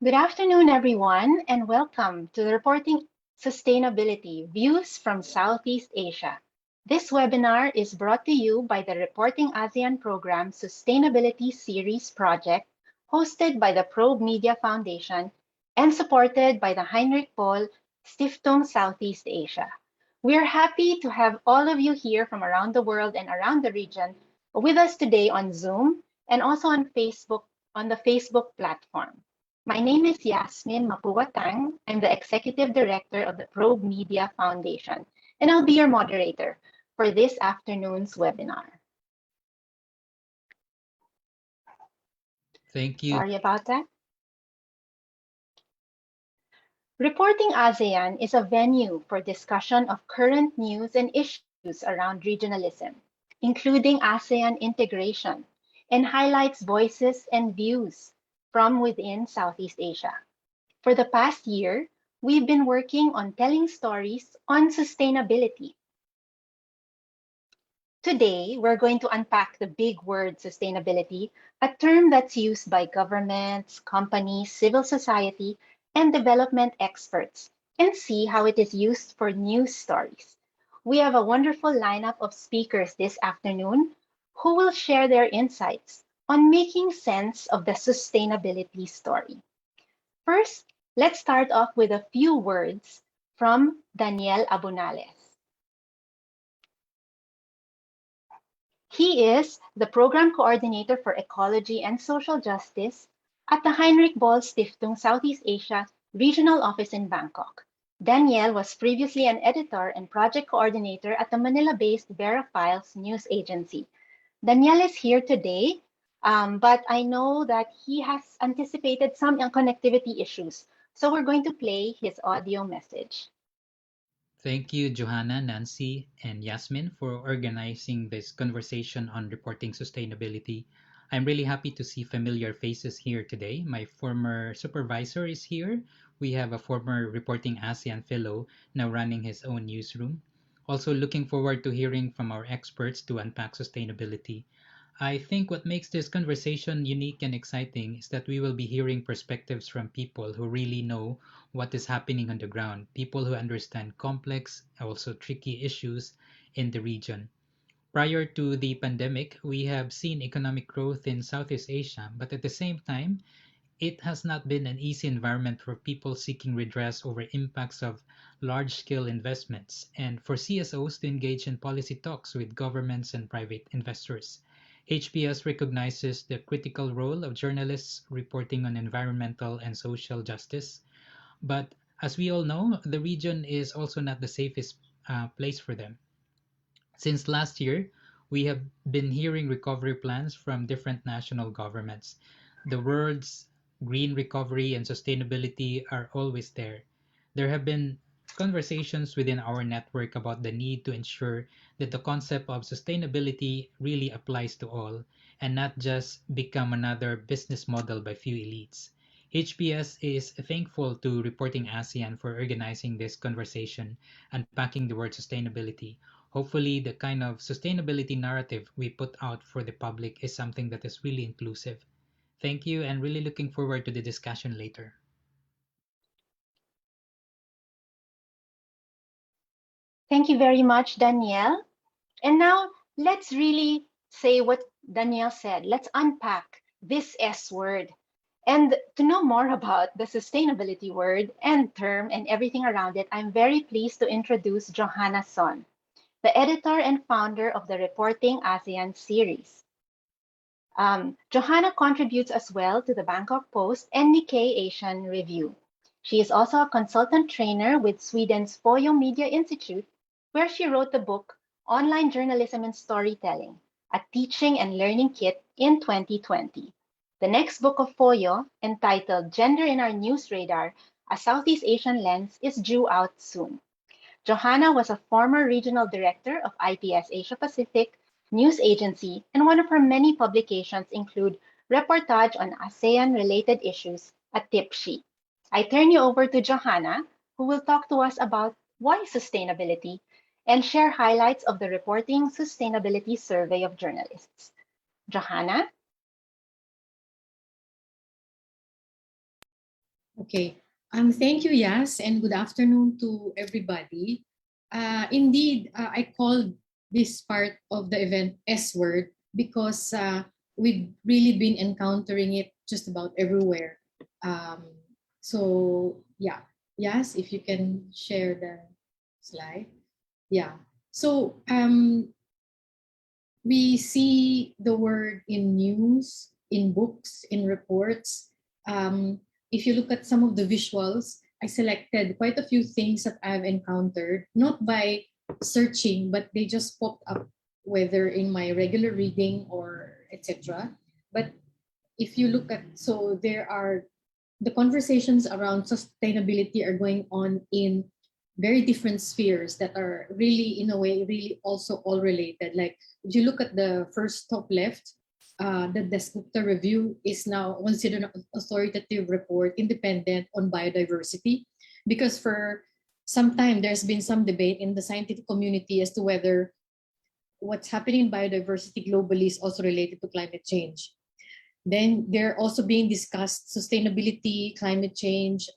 Good afternoon, everyone, and welcome to the Reporting Sustainability Views from Southeast Asia. This webinar is brought to you by the Reporting ASEAN Program Sustainability Series project, hosted by the Probe Media Foundation and supported by the Heinrich Böll Stiftung Southeast Asia. We are happy to have all of you here from around the world and around the region with us today on Zoom and also on Facebook, on the Facebook platform. My name is Yasmin Mapuwatang. I'm the Executive Director of the Probe Media Foundation, and I'll be your moderator for this afternoon's webinar. Thank you. Sorry about that. Reporting ASEAN is a venue for discussion of current news and issues around regionalism, including ASEAN integration, and highlights voices and views from within Southeast Asia. For the past year, we've been working on telling stories on sustainability. Today, we're going to unpack the big word sustainability, a term that's used by governments, companies, civil society, and development experts, and see how it is used for news stories. We have a wonderful lineup of speakers this afternoon who will share their insights on making sense of the sustainability story. First, let's start off with a few words from Danielle Abunales. He is the Program Coordinator for Ecology and Social Justice at the Heinrich Böll Stiftung Southeast Asia Regional Office in Bangkok. Danielle was previously an editor and project coordinator at the Manila-based Vera Files news agency. Danielle is here today, but I know that he has anticipated some connectivity issues, so we're going to play his audio message. Thank you, Johanna, Nancy, and Yasmin for organizing this conversation on reporting sustainability. I'm really happy to see familiar faces here today. My former supervisor is here. We have a former Reporting ASEAN fellow now running his own newsroom. Also looking forward to hearing from our experts to unpack sustainability. I think what makes this conversation unique and exciting is that we will be hearing perspectives from people who really know what is happening on the ground, people who understand complex, also tricky issues in the region. Prior to the pandemic, we have seen economic growth in Southeast Asia, but at the same time, it has not been an easy environment for people seeking redress over impacts of large-scale investments and for CSOs to engage in policy talks with governments and private investors. HBS recognizes the critical role of journalists reporting on environmental and social justice, but as we all know, the region is also not the safest place for them. Since last year, we have been hearing recovery plans from different national governments. The words green recovery and sustainability are always there. There have been conversations within our network about the need to ensure that the concept of sustainability really applies to all and not just become another business model by few elites. HBS is thankful to Reporting ASEAN for organizing this conversation, unpacking the word sustainability. Hopefully, the kind of sustainability narrative we put out for the public is something that is really inclusive. Thank you, and really looking forward to the discussion later. Thank you very much, Danielle. And now let's really say what Danielle said. Let's unpack this S word. And to know more about the sustainability word and term and everything around it, I'm very pleased to introduce Johanna Son, the editor and founder of the Reporting ASEAN series. Johanna contributes as well to the Bangkok Post and Nikkei Asian Review. She is also a consultant trainer with Sweden's Foyo Media Institute, where she wrote the book Online Journalism and Storytelling, a teaching and learning kit in 2020. The next book of Foyo, entitled Gender in Our News Radar, A Southeast Asian Lens, is due out soon. Johanna was a former regional director of IPS Asia Pacific News Agency, and one of her many publications include reportage on ASEAN-related issues at Tipsy. I turn you over to Johanna, who will talk to us about why sustainability and share highlights of the Reporting Sustainability Survey of Journalists. Johanna? Okay. Thank you, Yas, and good afternoon to everybody. Indeed, I called this part of the event S word because we've really been encountering it just about everywhere. Um, so, yeah. Yes, if you can share the slide. Yeah. So, we see the word in news, in books, in reports. Um, if you look at some of the visuals, I selected quite a few things that I've encountered, not by searching, but they just popped up, whether in my regular reading or etc. But if you look at, so there are the conversations around sustainability are going on in very different spheres that are really, in a way, really also all related. Like if you look at the first top left, the Desgupta review is now considered an authoritative report, independent on biodiversity, because for some time there's been some debate in the scientific community as to whether what's happening in biodiversity globally is also related to climate change. Then they're also being discussed sustainability, climate change,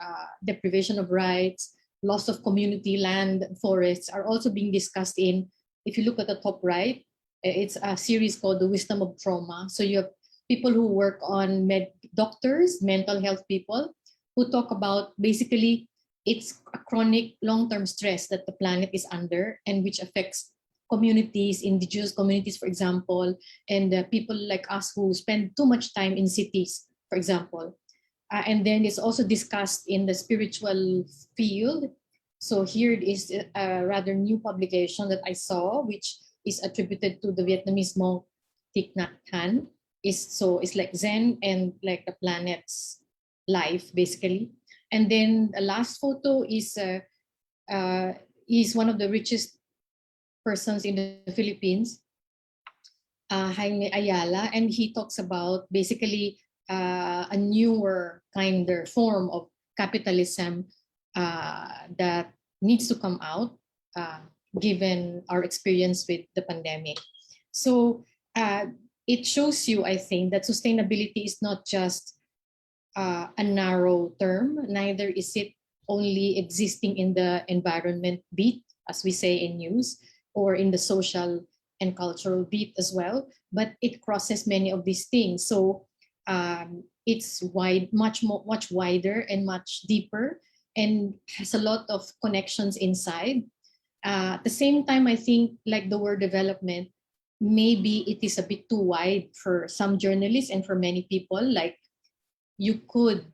deprivation of rights, loss of community land, forests are also being discussed in, if you look at the top right, it's a series called The Wisdom of Trauma. So you have people who work on doctors, mental health people, who talk about basically it's a chronic long-term stress that the planet is under and which affects communities, indigenous communities, for example, and people like us who spend too much time in cities, for example. And then it's also discussed in the spiritual field. So here it is a rather new publication that I saw, which is attributed to the Vietnamese monk Thich Nhat Hanh. It's like Zen and like the planet's life, basically. And then the last photo uh, is one of the richest persons in the Philippines, Jaime Ayala, and he talks about basically a newer, kinder form of capitalism that needs to come out uh, given our experience with the pandemic. So it shows you, I think, that sustainability is not just a narrow term, neither is it only existing in the environment beat, as we say in news, or in the social and cultural beat as well, but it crosses many of these things. So it's wide, much wider and much deeper, and has a lot of connections inside. At the same time, I think like the word development, maybe it is a bit too wide for some journalists and for many people. Like you could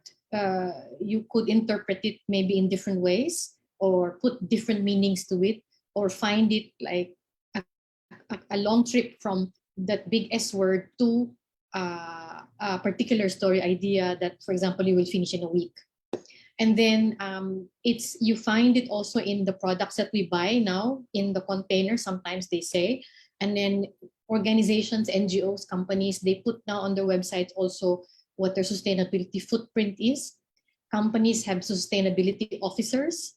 you could interpret it maybe in different ways or put different meanings to it or find it like a long trip from that big S word to a particular story idea that, for example, you will finish in a week. And then it's you find it also in the products that we buy now in the container. Sometimes they say, and then organizations, NGOs, companies, they put now on their websites also what their sustainability footprint is. Companies have sustainability officers,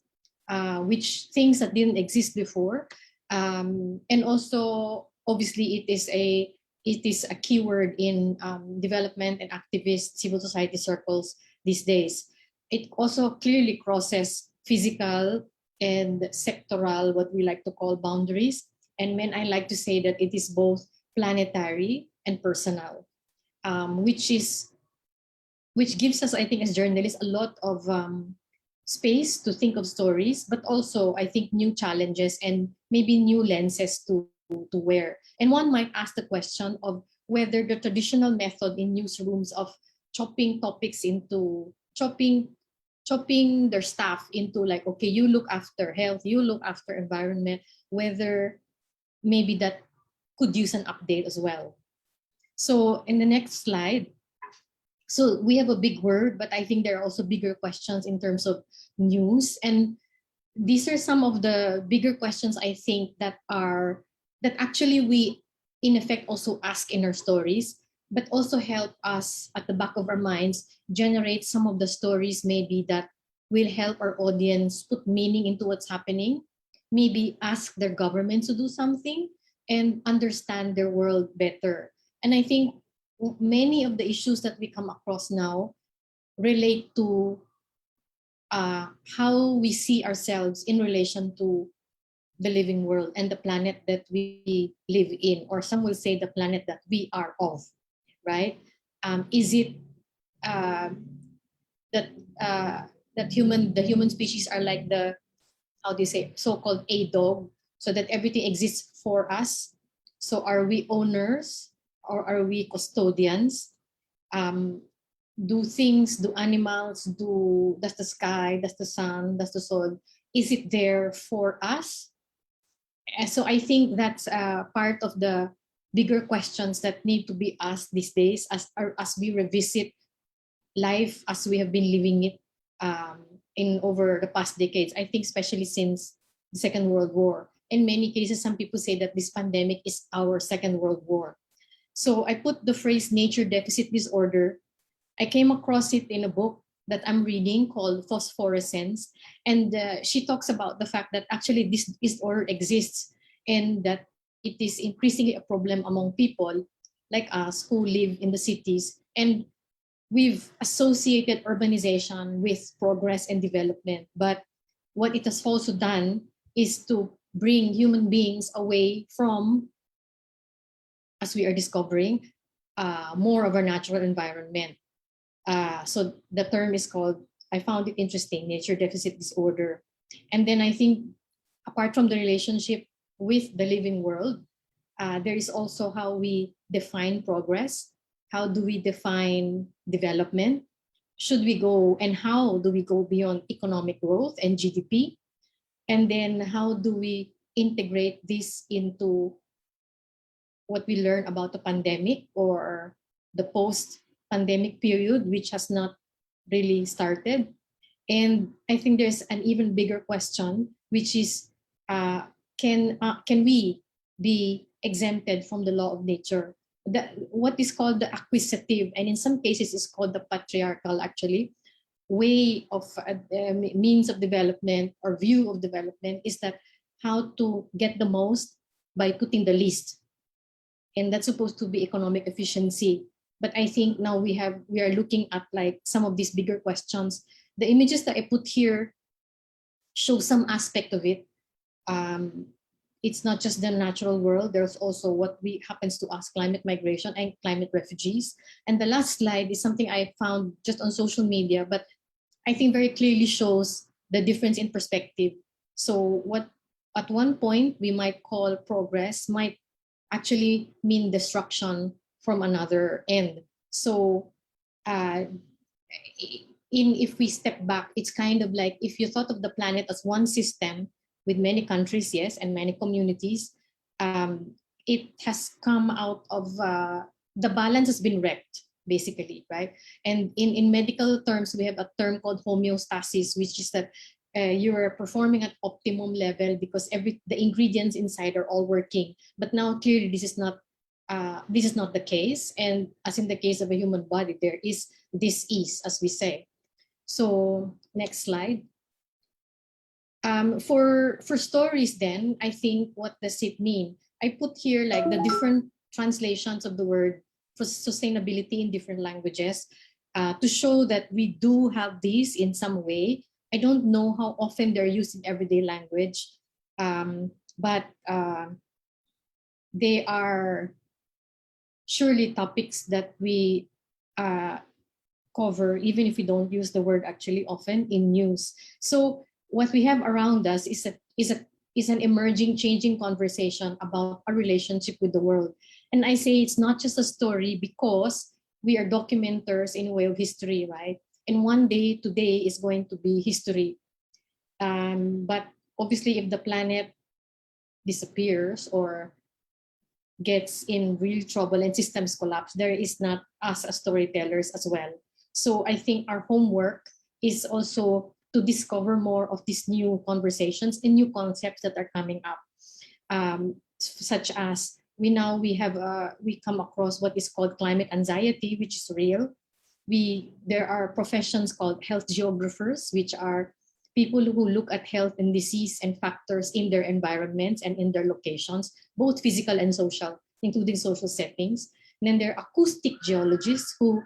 which things that didn't exist before, and also obviously it is a keyword in development and activist civil society circles these days. It also clearly crosses physical and sectoral, what we like to call boundaries. And when I like to say that it is both planetary and personal, which is which gives us, I think, as journalists, a lot of space to think of stories, but also, I think, new challenges and maybe new lenses to wear. And one might ask the question of whether the traditional method in newsrooms of chopping topics into chopping their staff into like, okay, you look after health, you look after environment, whether maybe that could use an update as well. So in the next slide, so we have a big word, but I think there are also bigger questions in terms of news. And these are some of the bigger questions I think that actually we in effect also ask in our stories, but also help us at the back of our minds generate some of the stories maybe that will help our audience put meaning into what's happening, maybe ask their government to do something and understand their world better. And I think many of the issues that we come across now relate to how we see ourselves in relation to the living world and the planet that we live in, or some will say the planet that we are of, right? Is it uh, that the human species are like the, how do you say, so-called a dog, so that everything exists for us? So are we owners or are we custodians? um, do animals, does the sky, does the sun, does the soil, is it there for us? So I think that's part of the bigger questions that need to be asked these days, as we revisit life as we have been living it in over the past decades. I think especially since the Second World War. In many cases, some people say that this pandemic is our Second World War. So I put the phrase nature deficit disorder. I came across it in a book that I'm reading called Phosphorescence. And she talks about the fact that actually this disorder exists, and that it is increasingly a problem among people like us who live in the cities. And we've associated urbanization with progress and development. But what it has also done is to bring human beings away from, as we are discovering, more of our natural environment. So the term is called, I found it interesting, nature deficit disorder. And then I think, apart from the relationship with the living world, there is also how we define progress. How do we define development? Should we go, and how do we go beyond economic growth and GDP? And then how do we integrate this into what we learn about the pandemic, or the post-pandemic period, which has not really started? And I think there's an even bigger question, which is, can we be exempted from the law of nature? What is called the acquisitive, and in some cases is called the patriarchal, actually, way of means of development or view of development, is that how to get the most by putting the least, and that's supposed to be economic efficiency. But I think now we are looking at like some of these bigger questions. The images that I put here show some aspect of it. It's not just the natural world. There's also what we happens to us, climate migration and climate refugees. And the last slide is something I found just on social media, but I think very clearly shows the difference in perspective. So what at one point we might call progress might actually mean destruction from another end. So if we step back, it's kind of like if you thought of the planet as one system with many countries, yes, and many communities, it has come out of the balance has been wrecked, basically, right? And in medical terms, we have a term called homeostasis, which is that you're performing at optimum level because the ingredients inside are all working. But now clearly this is not the case. And as in the case of a human body, there is dis-ease, as we say. So next slide. For stories, then, I think, what does it mean? I put here like the different translations of the word for sustainability in different languages to show that we do have these in some way. I don't know how often they're used in everyday language, but they are surely topics that we cover, even if we don't use the word actually often in news. So what we have around us is an emerging, changing conversation about our relationship with the world. And I say it's not just a story because we are documenters in a way of history, right? And one day, today is going to be history. But obviously, if the planet disappears or gets in real trouble and systems collapse, there is not us as storytellers as well. So I think our homework is also to discover more of these new conversations and new concepts that are coming up, such as we come across what is called climate anxiety, which is real. There are professions called health geographers, which are people who look at health and disease and factors in their environments and in their locations, both physical and social, including social settings. And then there are acoustic geologists who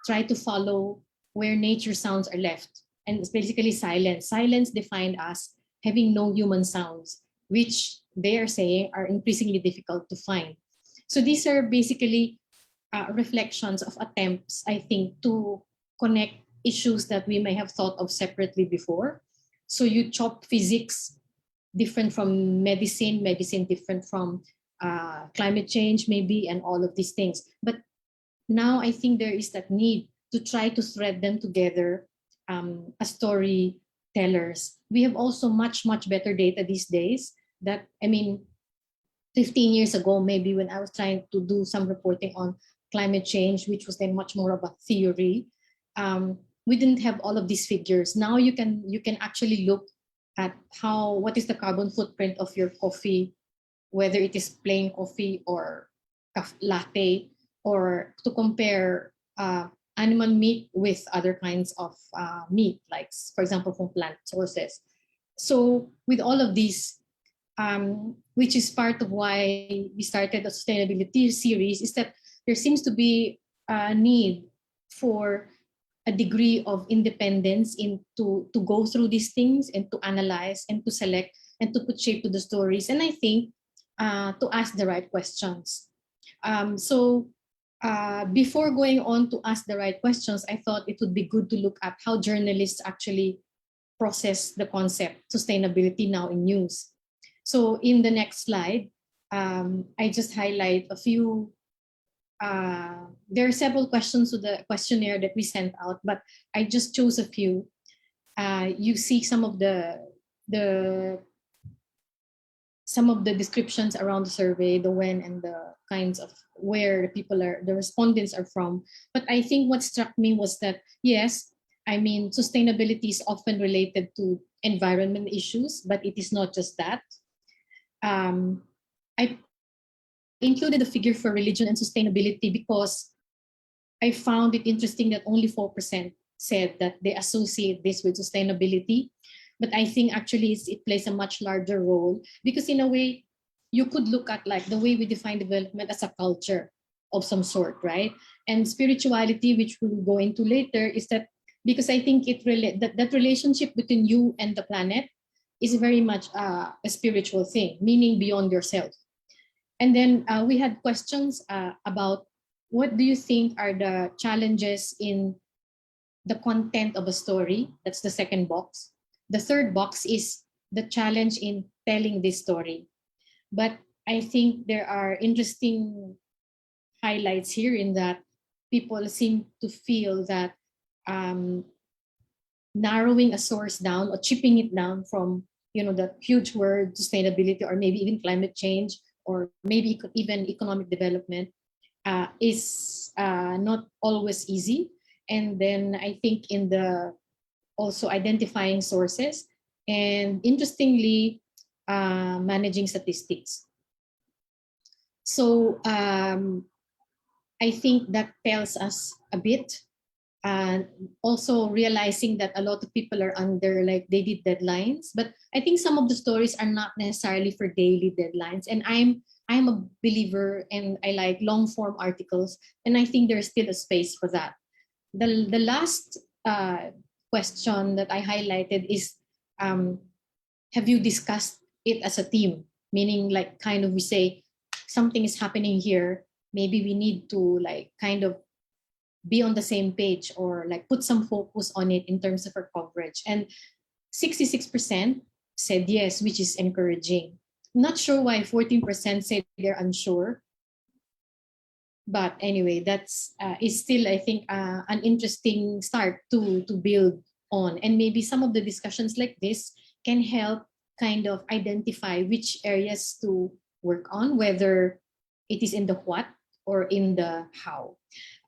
try to follow where nature sounds are left. and it's basically silence. Silence defined as having no human sounds, which they are saying are increasingly difficult to find. So these are basically reflections of attempts, I think, to connect issues that we may have thought of separately before. So you chop physics different from medicine, medicine different from climate change, maybe, and all of these things. But now I think there is that need to try to thread them together as storytellers. We have also much, much better data these days that, I mean, 15 years ago, maybe when I was trying to do some reporting on climate change, which was then much more of a theory, we didn't have all of these figures. Now you can actually look at what is the carbon footprint of your coffee, whether it is plain coffee or latte, or to compare animal meat with other kinds of meat, like, for example, from plant sources. So with all of these, which is part of why we started a sustainability series, is that there seems to be a need for a degree of independence to go through these things and to analyze and to select and to put shape to the stories. And I think to ask the right questions. Before going on to ask the right questions, I thought it would be good to look at how journalists actually process the concept sustainability now in news. So in the next slide, I just highlight a few. There are several questions to the questionnaire that we sent out, but I just chose a few. You see some of the descriptions around the survey, the when and the kinds of where the respondents are from. But I think what struck me was that, yes, I mean, sustainability is often related to environment issues, but it is not just that. I included a figure for religion and sustainability because I found it interesting that only 4% said that they associate this with sustainability. But I think actually it plays a much larger role, because in a way, you could look at like the way we define development as a culture of some sort, right? And spirituality, which we'll go into later, is that because I think that relationship between you and the planet is very much a spiritual thing, meaning beyond yourself. And then we had questions about what do you think are the challenges in the content of a story? That's the second box. The third box is the challenge in telling this story. But I think there are interesting highlights here in that people seem to feel that narrowing a source down or chipping it down from, the huge word sustainability, or maybe even climate change, or maybe even economic development, is not always easy. And then I think in the also identifying sources, and interestingly, managing statistics. So I think that tells us a bit. And also realizing that a lot of people are under like daily deadlines, but I think some of the stories are not necessarily for daily deadlines. And I'm a believer, and I like long form articles, and I think there's still a space for that. The last question that I highlighted is, have you discussed it as a team? Meaning, like, kind of, we say something is happening here. Maybe we need to like kind of be on the same page, or like put some focus on it in terms of our coverage. And 66% said yes, which is encouraging. Not sure why 14% said they're unsure. But anyway, that's is still, I think, an interesting start to build on. And maybe some of the discussions like this can help kind of identify which areas to work on, whether it is in the what or in the how.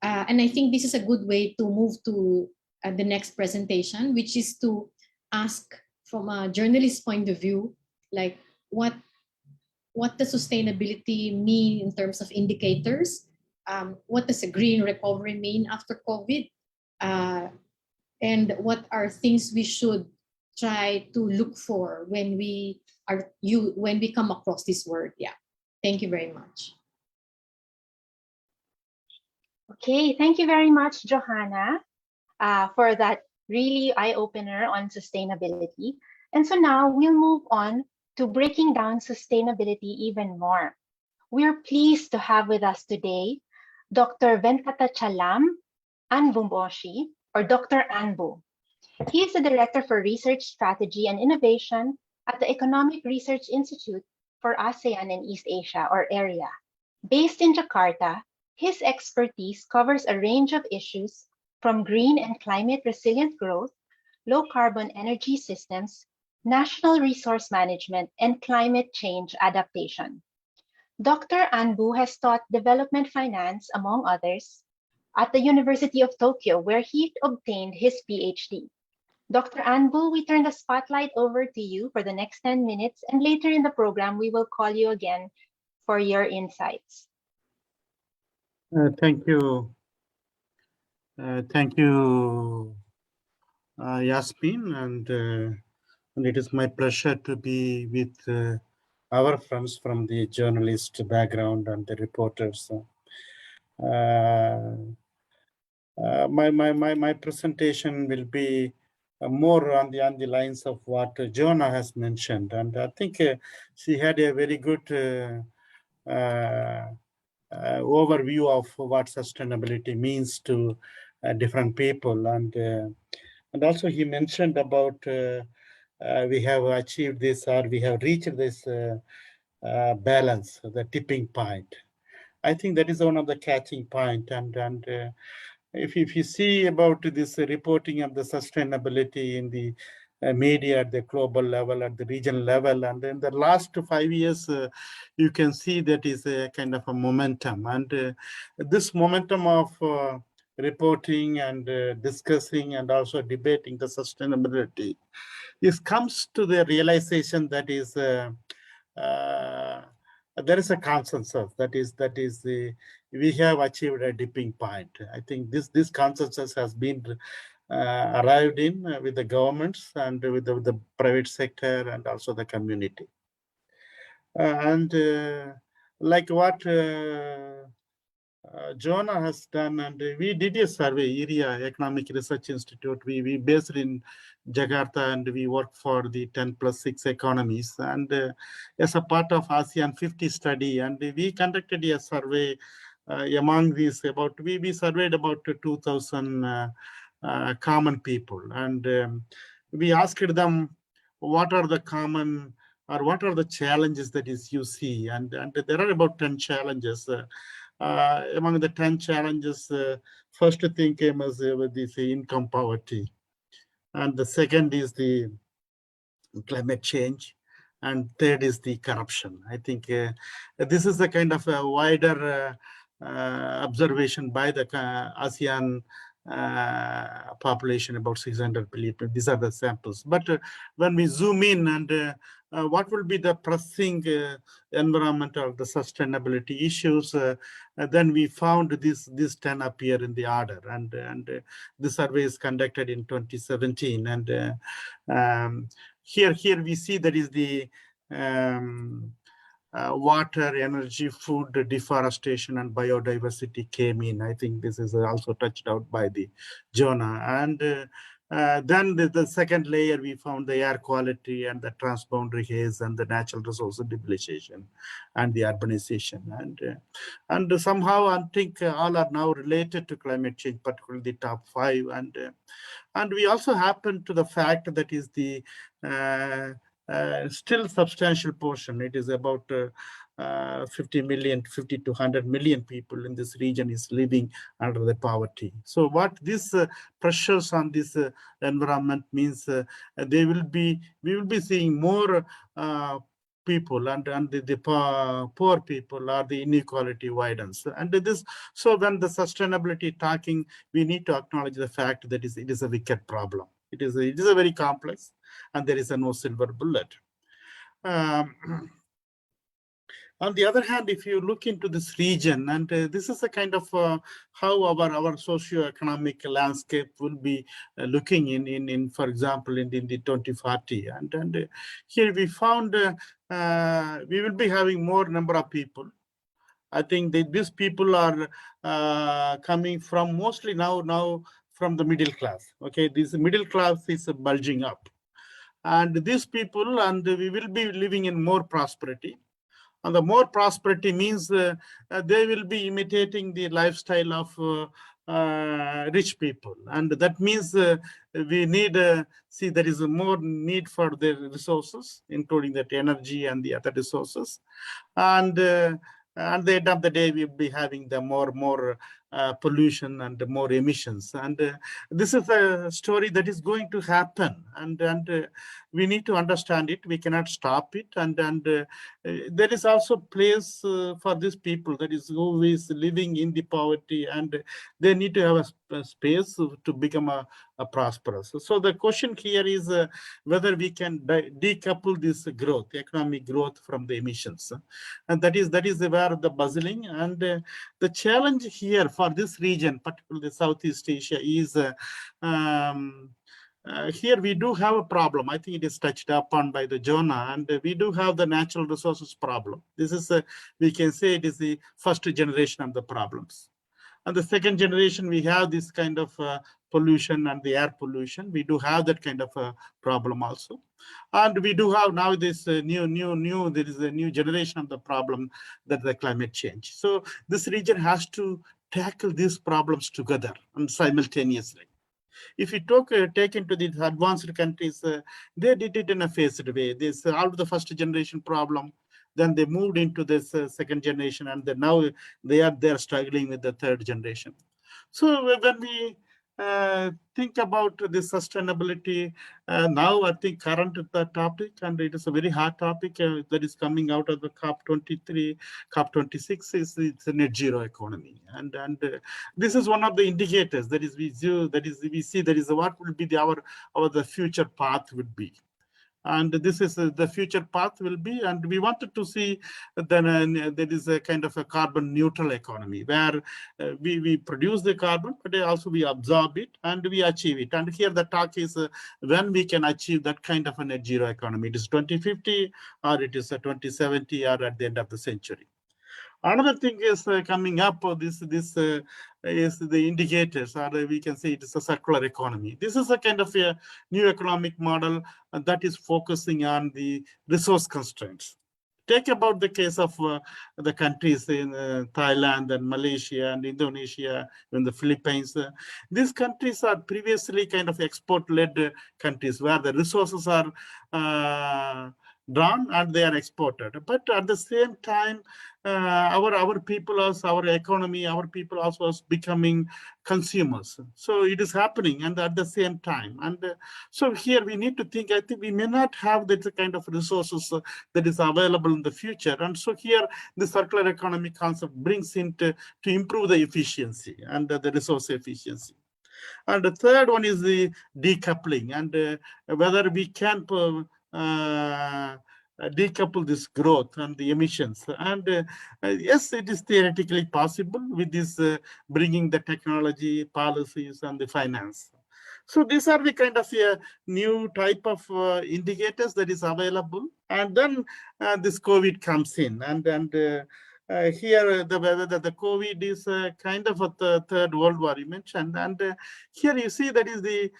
And I think this is a good way to move to the next presentation, which is to ask from a journalist's point of view, like what does sustainability mean in terms of indicators? What does a green recovery mean after COVID? And what are things we should try to look for when we come across this word? Yeah. Thank you very much. Okay, thank you very much, Johanna, for that really eye-opener on sustainability. And so now we'll move on to breaking down sustainability even more. We're pleased to have with us today Dr. Venkatachalam Anbumboshi, or Dr. Anbu. He is the Director for Research Strategy and Innovation at the Economic Research Institute for ASEAN and East Asia, or AREA. Based in Jakarta, his expertise covers a range of issues from green and climate resilient growth, low carbon energy systems, national resource management, and climate change adaptation. Dr. Anbu has taught development finance, among others, at the University of Tokyo, where he obtained his PhD. Dr. Anbu, we turn the spotlight over to you for the next 10 minutes, and later in the program, we will call you again for your insights. Thank you. Thank you, Yasmin, and it is my pleasure to be with our friends from the journalist background and the reporters. My presentation will be more on the lines of what Jonah has mentioned, and I think she had a very good overview of what sustainability means to different people, and also he mentioned about we have achieved this, or we have reached this balance, the tipping point. I think that is one of the catching point, and if you see about this reporting of the sustainability in the media at the global level, at the regional level, and in the last 5 years, you can see that is a kind of a momentum, and this momentum of reporting and discussing and also debating the sustainability, this comes to the realization that is there is a consensus that is we have achieved a dipping point. I think this consensus has been arrived in with the governments and with the private sector and also the community. And like what Jonah has done, and we did a survey, AREA Economic Research Institute. We based in Jakarta, and we work for the 10+6 economies. And as a part of ASEAN 50 study, and we conducted a survey among these we surveyed about 2,000 common people, and we asked them what are the common or what are the challenges that is you see, and there are about 10 challenges. Among the 10 challenges, first thing came as with this income poverty, and the second is the climate change, and third is the corruption. I think this is the kind of a wider observation by the ASEAN population, about 600 billion. These are the samples. But when we zoom in, and what will be the pressing environmental, the sustainability issues, then we found this 10 appear in the order, and the survey is conducted in 2017, and here we see that is the water, energy, food, deforestation, and biodiversity came in. I think this is also touched out by the Jonah. And then the second layer, we found the air quality and the transboundary haze and the natural resource depletion and the urbanization. And somehow I think all are now related to climate change, particularly the top 5. And we also happen to the fact that is the still substantial portion. It is about 50 to 100 million people in this region is living under the poverty. So what this pressures on this environment means, we will be seeing more people, and the poor people, or the inequality widens. And this, so when the sustainability talking, we need to acknowledge the fact that it is a wicked problem. It is a very complex, and there is no silver bullet. On the other hand, if you look into this region, and this is a kind of how our socio-economic landscape will be looking in, for example, in the 2040. And here we found we will be having more number of people. I think that these people are coming from mostly now from the middle class. Okay, this middle class is bulging up. And these people, and we will be living in more prosperity. And the more prosperity means they will be imitating the lifestyle of rich people. And that means we need, see, there is a more need for the resources, including that energy and the other resources. And at the end of the day, we'll be having the more pollution and more emissions. And this is a story that is going to happen. And we need to understand it. We cannot stop it. And there is also place for these people that is who is living in the poverty, and they need to have a space to become a prosperous. So the question here is whether we can decouple this growth, economic growth, from the emissions. And that is where the puzzling and the challenge here for this region, particularly Southeast Asia, is here we do have a problem. I think it is touched upon by the Jonah, and we do have the natural resources problem. This is, we can say it is the first generation of the problems. And the second generation, we have this kind of pollution and the air pollution. We do have that kind of problem also. And we do have now this there is a new generation of the problem, that the climate change. So this region has to tackle these problems together and simultaneously. If you take into these advanced countries, they did it in a phased way. They solved the first generation problem, then they moved into this second generation, and then now they're struggling with the third generation. So when we think about the sustainability, now I think current the topic, and it is a very hard topic that is coming out of the COP23, COP26 is it's a net zero economy, and this is one of the indicators that is we see that is what will be the future path would be. And this is the future path will be, and we wanted to see then there is a kind of a carbon neutral economy where we produce the carbon, but also we absorb it and we achieve it. And here the talk is when we can achieve that kind of a net zero economy. It is 2050 or it is 2070 or at the end of the century. Another thing is coming up. This is the indicators, or we can say it is a circular economy. This is a kind of a new economic model that is focusing on the resource constraints. Take about the case of the countries in Thailand and Malaysia and Indonesia and the Philippines. These countries are previously kind of export-led countries where the resources are drawn and they are exported. But at the same time, our people, also our economy, our people also is becoming consumers. So it is happening, and at the same time. And so here we need to think, I think we may not have that kind of resources that is available in the future. And so here the circular economy concept brings in to improve the efficiency and the resource efficiency. And the third one is the decoupling, and whether we can decouple this growth and the emissions. And yes, it is theoretically possible with this bringing the technology, policies, and the finance. So these are the kind of new type of indicators that is available. And then this COVID comes in, and here the COVID is kind of a third world war you mentioned, and here you see that is the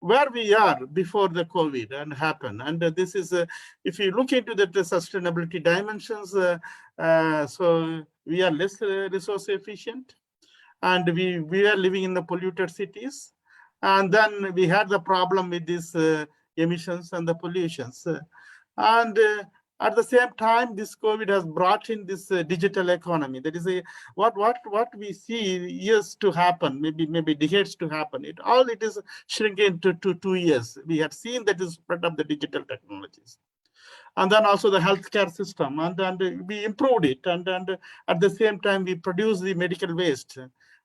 where we are before the COVID and happened. And this is, if you look into the sustainability dimensions, so we are less resource efficient, and we are living in the polluted cities. And then we had the problem with these emissions and the pollutions. And at the same time, this COVID has brought in this digital economy. That is what we see years to happen, maybe decades to happen. It is shrinking to 2 years. We had seen that is spread of the digital technologies. And then also the healthcare system, and we improved it. And at the same time, we produce the medical waste,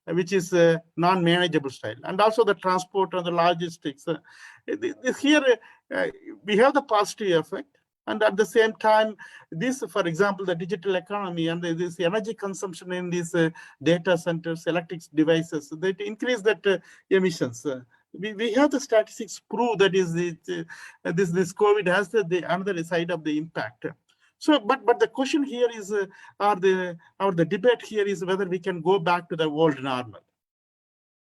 which is non-manageable style, and also the transport and the logistics. Here, we have the positive effect. And at the same time, this, for example, the digital economy and this energy consumption in these data centers, electric devices, that increase that emissions. We have the statistics prove that is this COVID has the another side of the impact. So, but the question here is, or the debate here is whether we can go back to the old normal.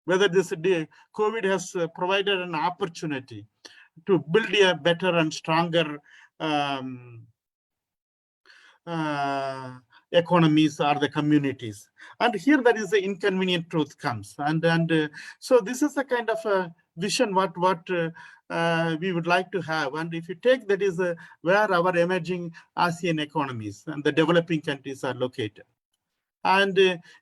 whether this COVID has provided an opportunity to build a better and stronger economies or the communities. And here there is the inconvenient truth comes. And so this is a kind of a vision what we would like to have. And if you take that is where our emerging ASEAN economies and the developing countries are located. And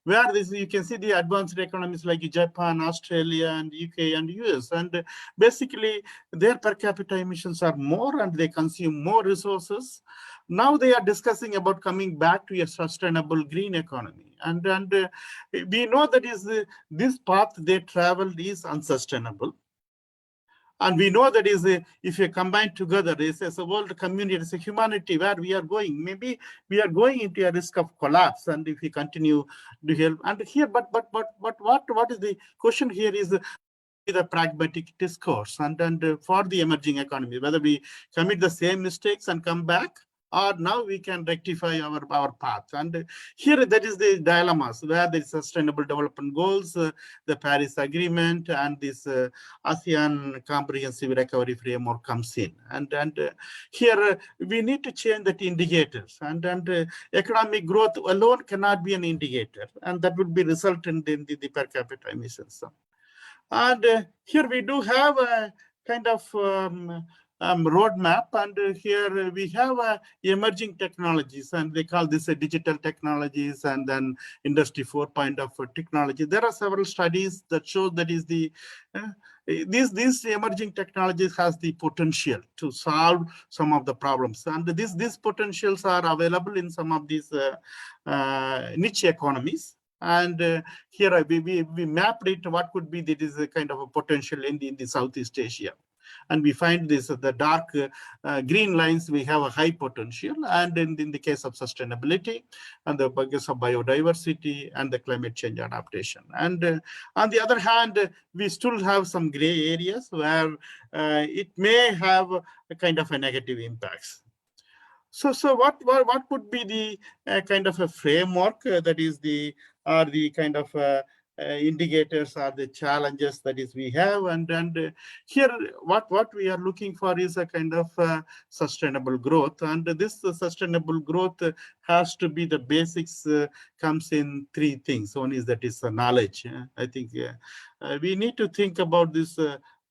where this, you can see the advanced economies like Japan, Australia, and UK and US. And basically, their per capita emissions are more and they consume more resources. Now they are discussing about coming back to a sustainable green economy. And we know that is this path they traveled is unsustainable. And we know that is if you combine together, as a world community, as a humanity, where we are going, maybe we are going into a risk of collapse. And if we continue to help, and here, but what is the question here is what would be the pragmatic discourse and for the emerging economy, whether we commit the same mistakes and come back, or now we can rectify our path. And here that is the dilemmas where the sustainable development goals, the Paris Agreement, and this ASEAN Comprehensive Recovery Framework comes in. And here we need to change that indicators. And economic growth alone cannot be an indicator, and that would be resultant in the per capita emissions. And here we do have a kind of roadmap, and here we have emerging technologies, and they call this digital technologies, and then Industry 4.0 technology. There are several studies that show that is the these emerging technologies has the potential to solve some of the problems, and these potentials are available in some of these niche economies. And here we mapped it. What could be that is a kind of a potential in the Southeast Asia. And we find this, the dark green lines, we have a high potential. And in the case of sustainability, and the case of biodiversity and the climate change adaptation. And on the other hand, we still have some gray areas where it may have a kind of a negative impacts. So what could be the kind of a framework that is the kind of indicators are the challenges that is we have, and here what we are looking for is a kind of sustainable growth, and this sustainable growth has to be the basics comes in three things. One is that is knowledge. I think we need to think about this.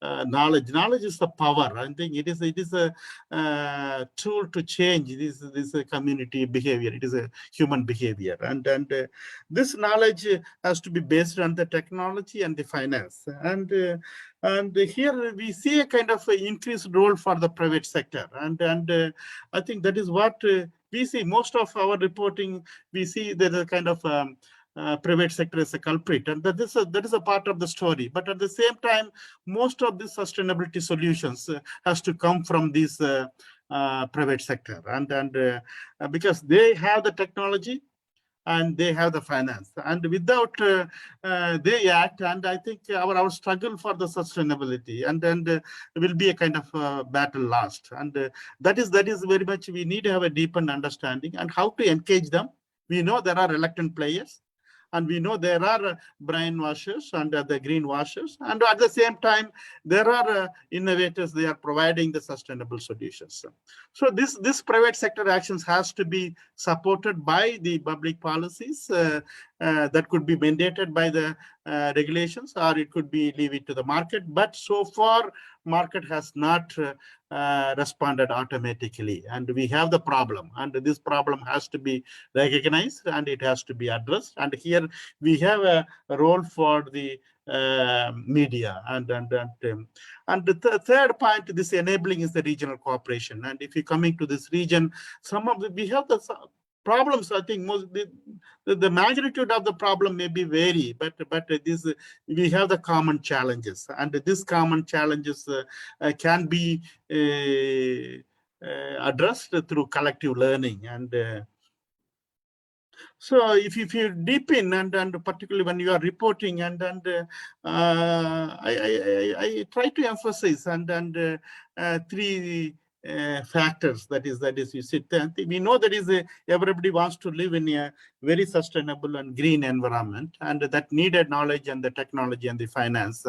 Knowledge is the power. I think it is a tool to change this community behavior. It is a human behavior, and this knowledge has to be based on the technology and the finance. And here we see a kind of increased role for the private sector, and I think that is what we see. Most of our reporting, we see there is a kind of private sector as a culprit, and that is a part of the story. But at the same time, most of the sustainability solutions has to come from this private sector, and because they have the technology and they have the finance, and without they act, and I think our struggle for the sustainability and will be a kind of battle lost. And that is very much we need to have a deepened understanding and how to engage them. We know there are reluctant players, and we know there are brainwashers and the greenwashers, and at the same time there are innovators. They are providing the sustainable solutions. So this private sector actions has to be supported by the public policies that could be mandated by the regulations, or it could be leave it to the market. But so far, market has not responded automatically, and we have the problem, and this problem has to be recognized and it has to be addressed. And here we have a role for the media, and the third point, this enabling is the regional cooperation. And if you're coming to this region, we have the problems. I think the magnitude of the problem may be vary, but this we have the common challenges, and these common challenges can be addressed through collective learning. And so if you deep in, and particularly when you are reporting, and I try to emphasize and three factors. That is you sit there. We know that is everybody wants to live in a very sustainable and green environment, and that needed knowledge and the technology and the finance.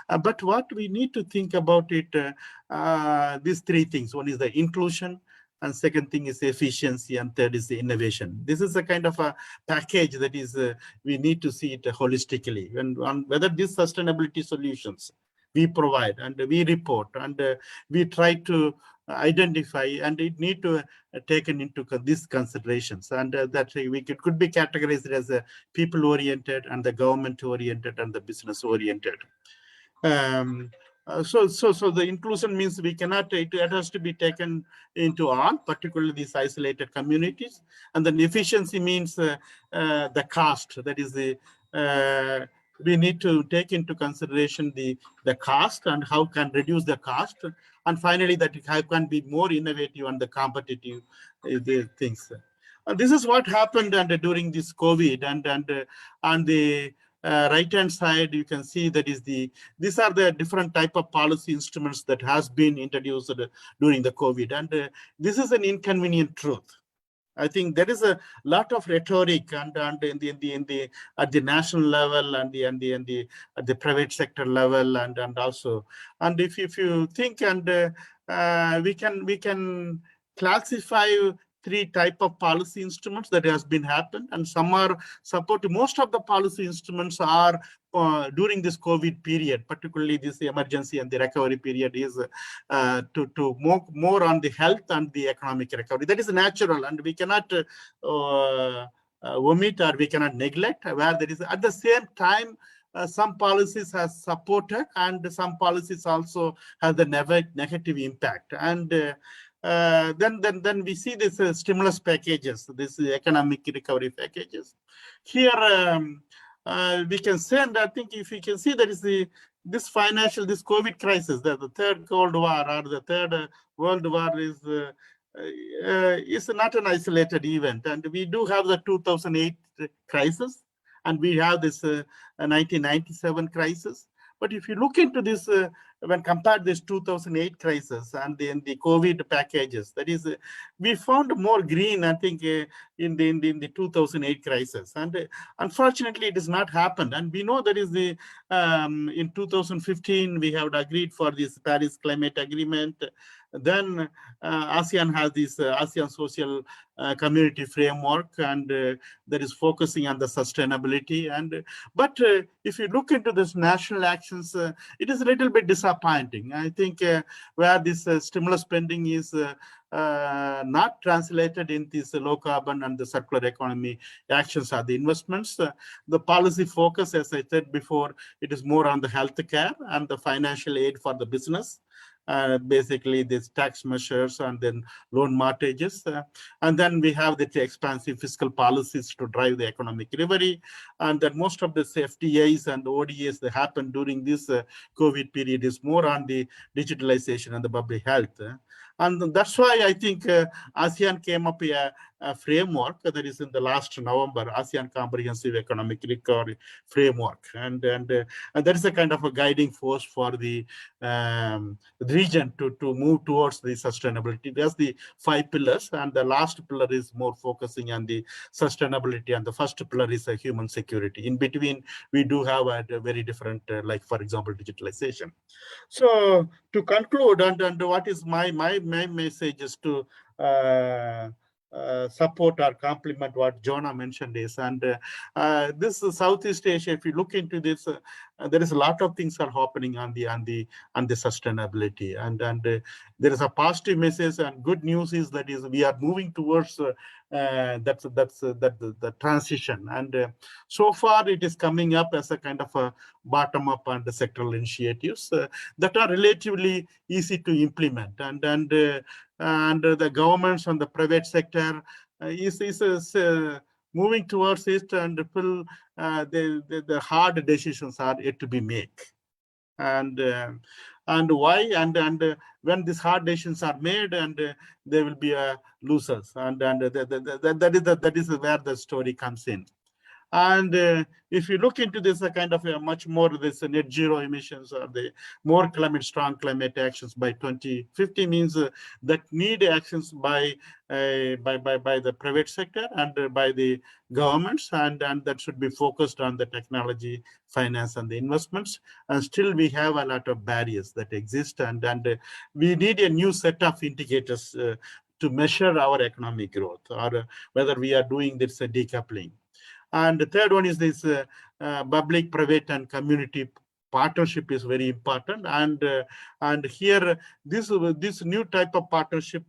But what we need to think about it, these three things. One is the inclusion, and second thing is efficiency, and third is the innovation. This is a kind of a package that is we need to see it holistically, and on whether these sustainability solutions we provide and we report and we try to identify, and it need to taken into these considerations, and that could be categorized as people oriented and the government oriented and the business oriented. So the inclusion means we cannot, it has to be taken into all, particularly these isolated communities. And then efficiency means the cost, that is we need to take into consideration the cost and how can reduce the cost. And finally, that how can be more innovative and the competitive the things. This is what happened during this COVID, and the right-hand side, you can see that is these are the different type of policy instruments that has been introduced during the COVID, and this is an inconvenient truth. I think there is a lot of rhetoric and in the at the national level and at the private sector level and also, and if you think, and we can classify three type of policy instruments that has been happened, and some are support. Most of the policy instruments are during this COVID period, particularly this emergency and the recovery period, is to more on the health and the economic recovery. That is natural, and we cannot omit or we cannot neglect. Where there is at the same time, some policies has supported, and some policies also have the negative impact. And then we see this stimulus packages, this economic recovery packages. Here we can say, and I think if you can see, that is this COVID crisis, the third Cold War or the third World War is not an isolated event, and we do have the 2008 crisis, and we have this 1997 crisis. But if you look into this, when compared this 2008 crisis and then the COVID packages, that is, we found more green, I think, in the 2008 crisis. And unfortunately, it has not happened. And we know that is in 2015, we have agreed for this Paris Climate Agreement. Then ASEAN has this ASEAN Social Community Framework, and that is focusing on the sustainability. But if you look into this national actions, it is a little bit disappointing. I think where this stimulus spending is not translated in this low carbon and the circular economy actions are the investments. The policy focus, as I said before, it is more on the healthcare and the financial aid for the business. Basically these tax measures and then loan mortgages. And then we have the expansive fiscal policies to drive the economic recovery. And then most of the FTAs and ODAs that happen during this COVID period is more on the digitalization and the public health. And that's why I think ASEAN came up a framework that is in the last November, ASEAN Comprehensive Economic Recovery Framework. And that is a kind of a guiding force for the region to move towards the sustainability. There's the 5 pillars, and the last pillar is more focusing on the sustainability, and the first pillar is human security. In between, we do have a very different, like for example, digitalization. So to conclude, and what is my message is to support or complement what Jonah mentioned is, and this Southeast Asia, if you look into this, there is a lot of things are happening on the sustainability, and there is a positive message, and good news is that is we are moving towards the transition, and so far it is coming up as a kind of a bottom up and the sectoral initiatives that are relatively easy to implement, and the governments and the private sector is moving towards it, and the hard decisions are yet to be made. And why? And when these hard decisions are made, and there will be losers, and that is where the story comes in. And if you look into this, a kind of a much more this net zero emissions or the more strong climate actions by 2050 means that need actions by the private sector and by the governments, and that should be focused on the technology, finance, and the investments. And still we have a lot of barriers that exist, and we need a new set of indicators to measure our economic growth, or whether we are doing this decoupling. And the third one is this public, private, and community partnership is very important. And here, this new type of partnership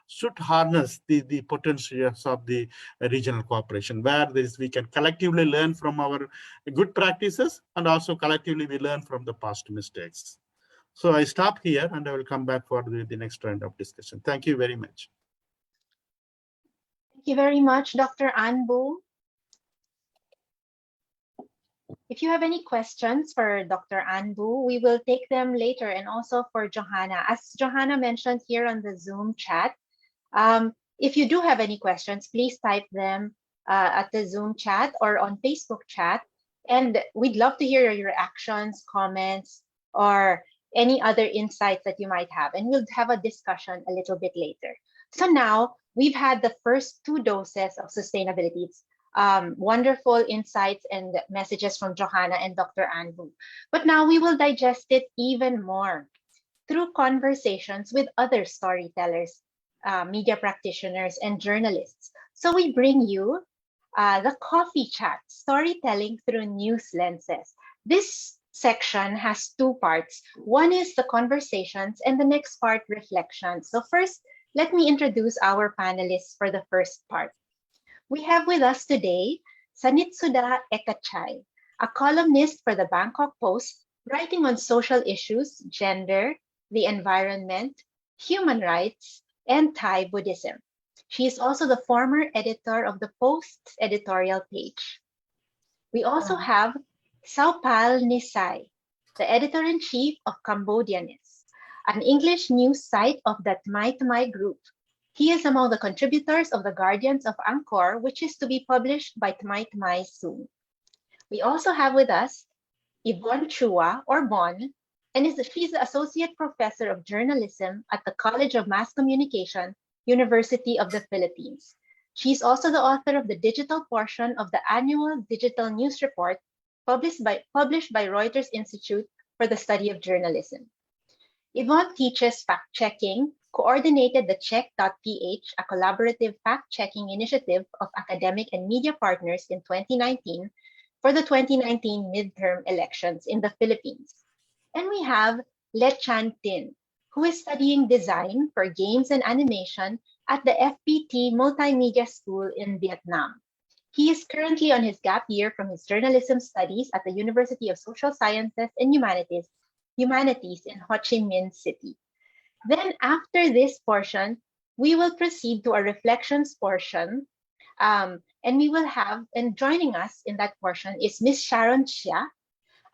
should harness the potentials of the regional cooperation, where we can collectively learn from our good practices, and also collectively we learn from the past mistakes. So I stop here, and I will come back for the next round of discussion. Thank you very much. Thank you very much, Dr. Anbu. If you have any questions for Dr. Anbu, we will take them later, and also for Johanna. As Johanna mentioned here on the Zoom chat, if you do have any questions, please type them at the Zoom chat or on Facebook chat. And we'd love to hear your reactions, comments, or any other insights that you might have. And we'll have a discussion a little bit later. So now we've had the first 2 doses of sustainability. It's wonderful insights and messages from Johanna and Dr. Anbu. But now we will digest it even more through conversations with other storytellers, media practitioners, and journalists. So we bring you the coffee chat, storytelling through news lenses. This section has 2 parts. One is the conversations, and the next part, reflections. So first, let me introduce our panelists for the first part. We have with us today Sanitsuda Ekachai, a columnist for the Bangkok Post, writing on social issues, gender, the environment, human rights, and Thai Buddhism. She is also the former editor of the Post's editorial page. We also have Saupal Nisai, the editor-in-chief of Cambodianist, an English news site of the Tmai Tmai Group. He is among the contributors of the Guardians of Angkor, which is to be published by Tmai Tmai soon. We also have with us Yvonne Chua, or Bon, and she's the Associate Professor of Journalism at the College of Mass Communication, University of the Philippines. She's also the author of the digital portion of the annual Digital News Report published by Reuters Institute for the Study of Journalism. Yvonne teaches fact-checking, coordinated the Check.ph, a collaborative fact-checking initiative of academic and media partners in 2019 for the 2019 midterm elections in the Philippines. And we have Le Chan Tin, who is studying design for games and animation at the FPT Multimedia School in Vietnam. He is currently on his gap year from his journalism studies at the University of Social Sciences and Humanities in Ho Chi Minh City. Then after this portion, we will proceed to a reflections portion. And we will have, and joining us in that portion is Ms. Sharon Shia,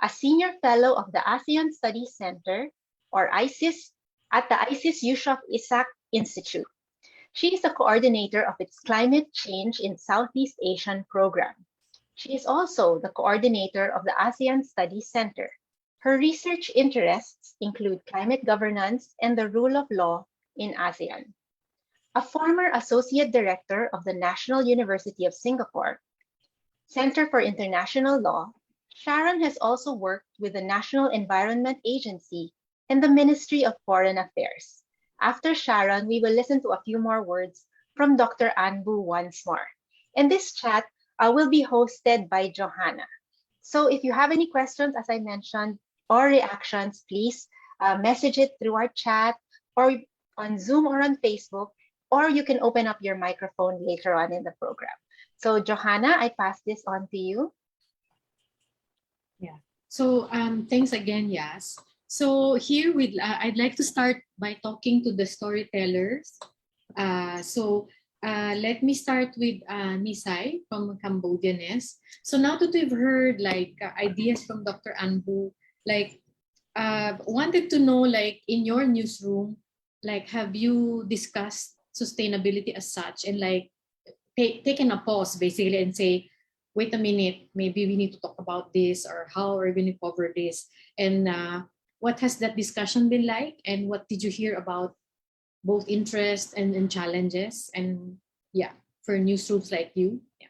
a senior fellow of the ASEAN Studies Center, or ISIS, at the ISIS Yusof Ishak Institute. She is the coordinator of its Climate Change in Southeast Asian program. She is also the coordinator of the ASEAN Studies Center. Her research interests include climate governance and the rule of law in ASEAN. A former associate director of the National University of Singapore Center for International Law, Sharon has also worked with the National Environment Agency and the Ministry of Foreign Affairs. After Sharon, we will listen to a few more words from Dr. Anbu once more. And this chat will be hosted by Johanna. So if you have any questions, as I mentioned, or reactions, please message it through our chat or on Zoom or on Facebook, or you can open up your microphone later on in the program. So Johanna, I pass this on to you. Yeah. So thanks again, Yas. So here I'd like to start by talking to the storytellers. Let me start with Nisai from Cambodianist. So now that we've heard ideas from Dr. Anbu, wanted to know, in your newsroom, have you discussed sustainability as such, and taken a pause basically and say, wait a minute, maybe we need to talk about this, or how are we going to cover this? And what has that discussion been like? And what did you hear about both interests and challenges? And yeah, for newsrooms like you. Yeah.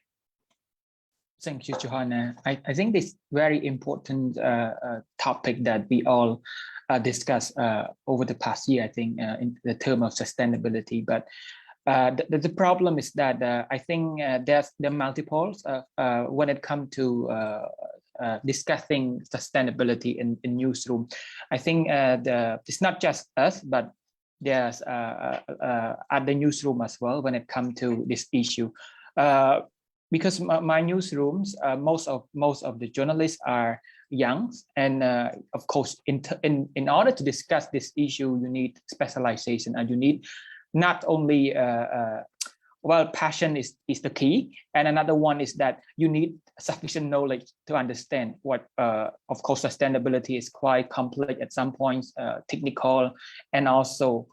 Thank you, Johanna. I think this very important topic that we all discussed over the past year, I think, in the term of sustainability. But the problem is that I think there are multiples when it comes to discussing sustainability in newsroom. I think it's not just us, but there's at the newsroom as well when it comes to this issue. Because my newsrooms, most of the journalists are young, and of course, in order to discuss this issue, you need specialization, and you need not only well, passion is the key, and another one is that you need sufficient knowledge to understand what. Of course, sustainability is quite complex at some points, technical, and also.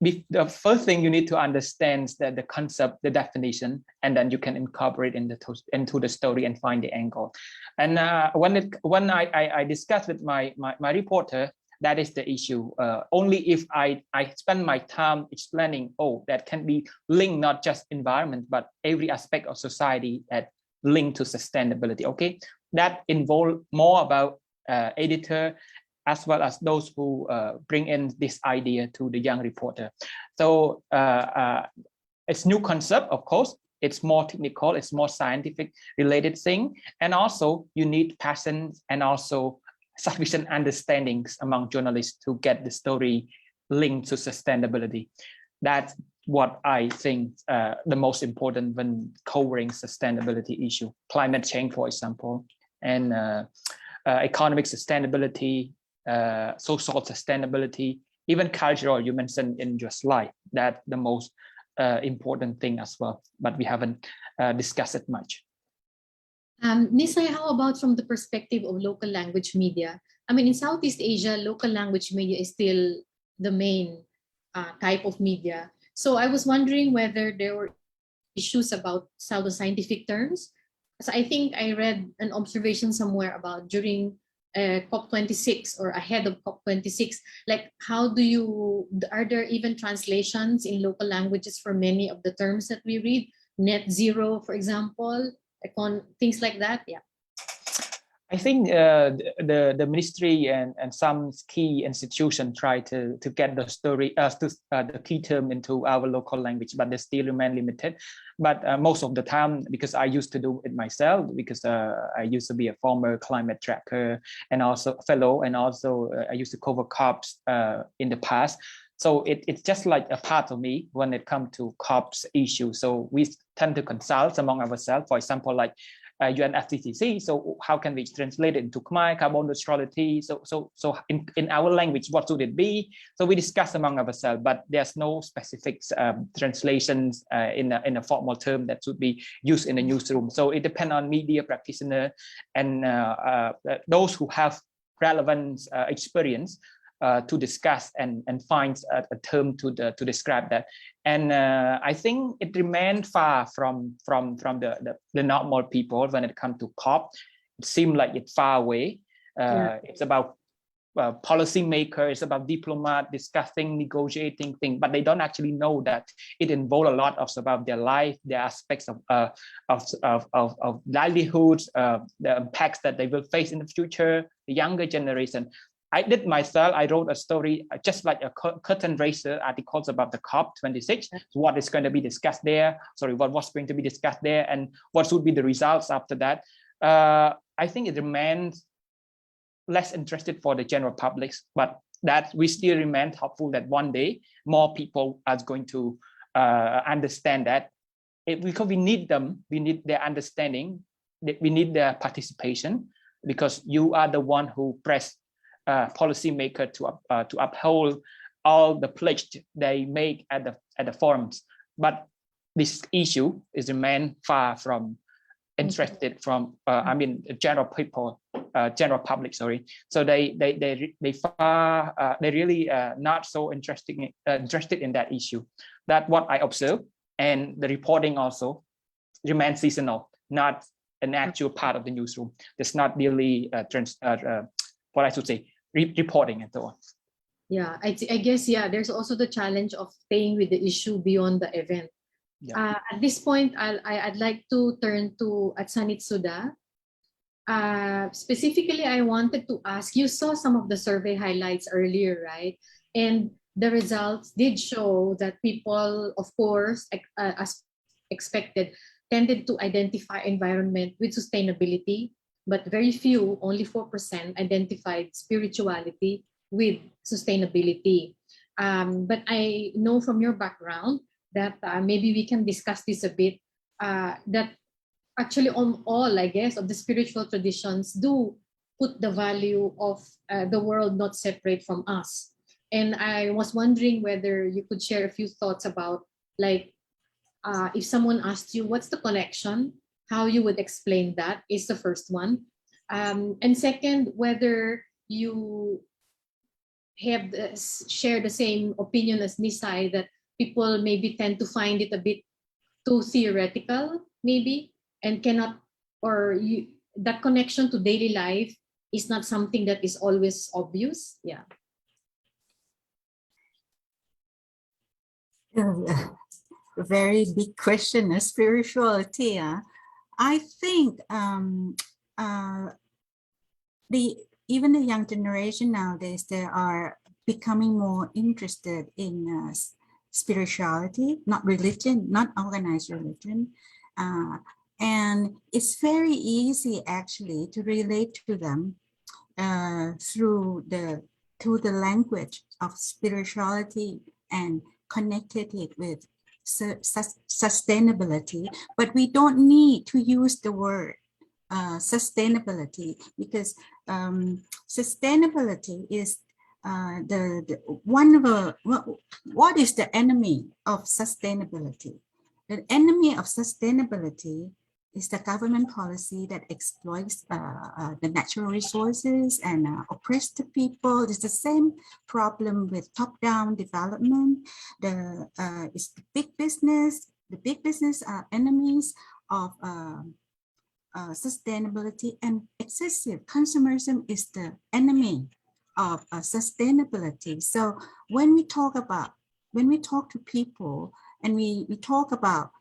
The first thing you need to understand is that the concept, the definition, and then you can incorporate into the story and find the angle. And when I discussed with my reporter, that is the issue. Only if I spend my time explaining, that can be linked not just environment, but every aspect of society that linked to sustainability. Okay, that involve more about editor, as well as those who bring in this idea to the young reporter. So it's new concept, of course. It's more technical, it's more scientific related thing. And also you need passion and also sufficient understandings among journalists to get the story linked to sustainability. That's what I think the most important when covering sustainability issue, climate change, for example, and economic sustainability, social sustainability, even cultural, you mentioned in your slide, that the most important thing as well, but we haven't discussed it much. Nisay, how about from the perspective of local language media? I mean, in Southeast Asia, local language media is still the main type of media. So I was wondering whether there were issues about pseudoscientific terms. So I think I read an observation somewhere about during COP26 or ahead of COP26, like are there even translations in local languages for many of the terms that we read? Net zero, for example, things like that. Yeah. I think the ministry and some key institutions try to get the story the key term into our local language, but they still remain limited. But most of the time, because I used to do it myself, because I used to be a former climate tracker and also fellow, and also I used to cover COPs in the past. So it's just like a part of me when it comes to COPs issue. So we tend to consult among ourselves, for example, like UNFCCC. So how can we translate it into Khmer, carbon neutrality? So in our language, what should it be? So we discuss among ourselves, but there's no specific translations in a formal term that should be used in the newsroom. So it depends on media practitioner and those who have relevant experience to discuss and find a term to describe that. And I think it remains far from the normal people when it comes to COP. It seems like it's far away. It's about policymakers, it's about diplomat discussing, negotiating things, but they don't actually know that it involves a lot of about their life, their aspects of livelihoods, the impacts that they will face in the future, the younger generation. I did myself. I wrote a story, just like a curtain raiser articles about the COP26, what is going to be discussed there. What was going to be discussed there, and what should be the results after that. I think it remains less interested for the general public, but that we still remain hopeful that one day more people are going to understand that. Because we need them, we need their understanding, we need their participation, because you are the one who press policymaker to uphold all the pledge they make at the forums. But this issue is remain far from interested from general people, general public. So they really not so interested in that issue. That's what I observe, and the reporting also remains seasonal. not an actual part of the newsroom. That's not really what I should say, reporting and so on. Yeah, I guess, yeah, there's also the challenge of staying with the issue beyond the event. Yeah. At this point, I'd like to turn to Atsanit Suda. Specifically, I wanted to ask, you saw some of the survey highlights earlier, right? And the results did show that people, of course, as expected, tended to identify environment with sustainability, but very few, only 4%, identified spirituality with sustainability. But I know from your background that maybe we can discuss this a bit, that actually on all, I guess, of the spiritual traditions do put the value of the world not separate from us. And I was wondering whether you could share a few thoughts about, like, if someone asked you what's the connection, how you would explain that is the first one. And second, whether you have share the same opinion as Nisai, that people maybe tend to find it a bit too theoretical, maybe, and cannot, or that connection to daily life is not something that is always obvious. Yeah. A very big question, spirituality. I think even the young generation nowadays, they are becoming more interested in spirituality, not religion, not organized religion. And it's very easy actually to relate to them through the language of spirituality and connected it with sustainability. But we don't need to use the word sustainability, because sustainability is what is the enemy of sustainability? The enemy of sustainability is the government policy that exploits the natural resources and oppress the people. It's the same problem with top-down development. It's the big business. The big business are enemies of sustainability, and excessive consumerism is the enemy of sustainability. So when we talk to people and we talk about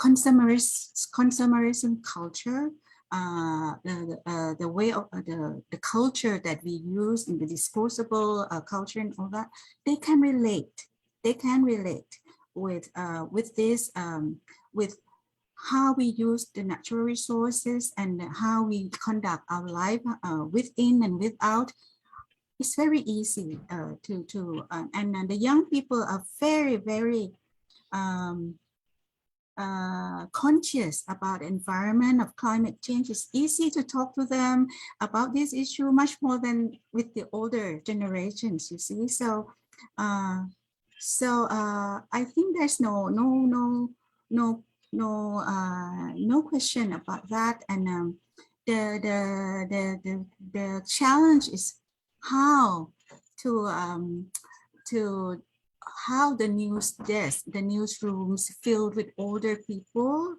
consumerism culture, the way of the culture that we use in the disposable culture and all that, they can relate. They can relate with this, with how we use the natural resources and how we conduct our life within and without. It's very easy and the young people are very, very conscious about environment, of climate change. It's easy to talk to them about this issue much more than with the older generations, you see. So I think there's no question about that. And the challenge is how how the news desk, the newsrooms filled with older people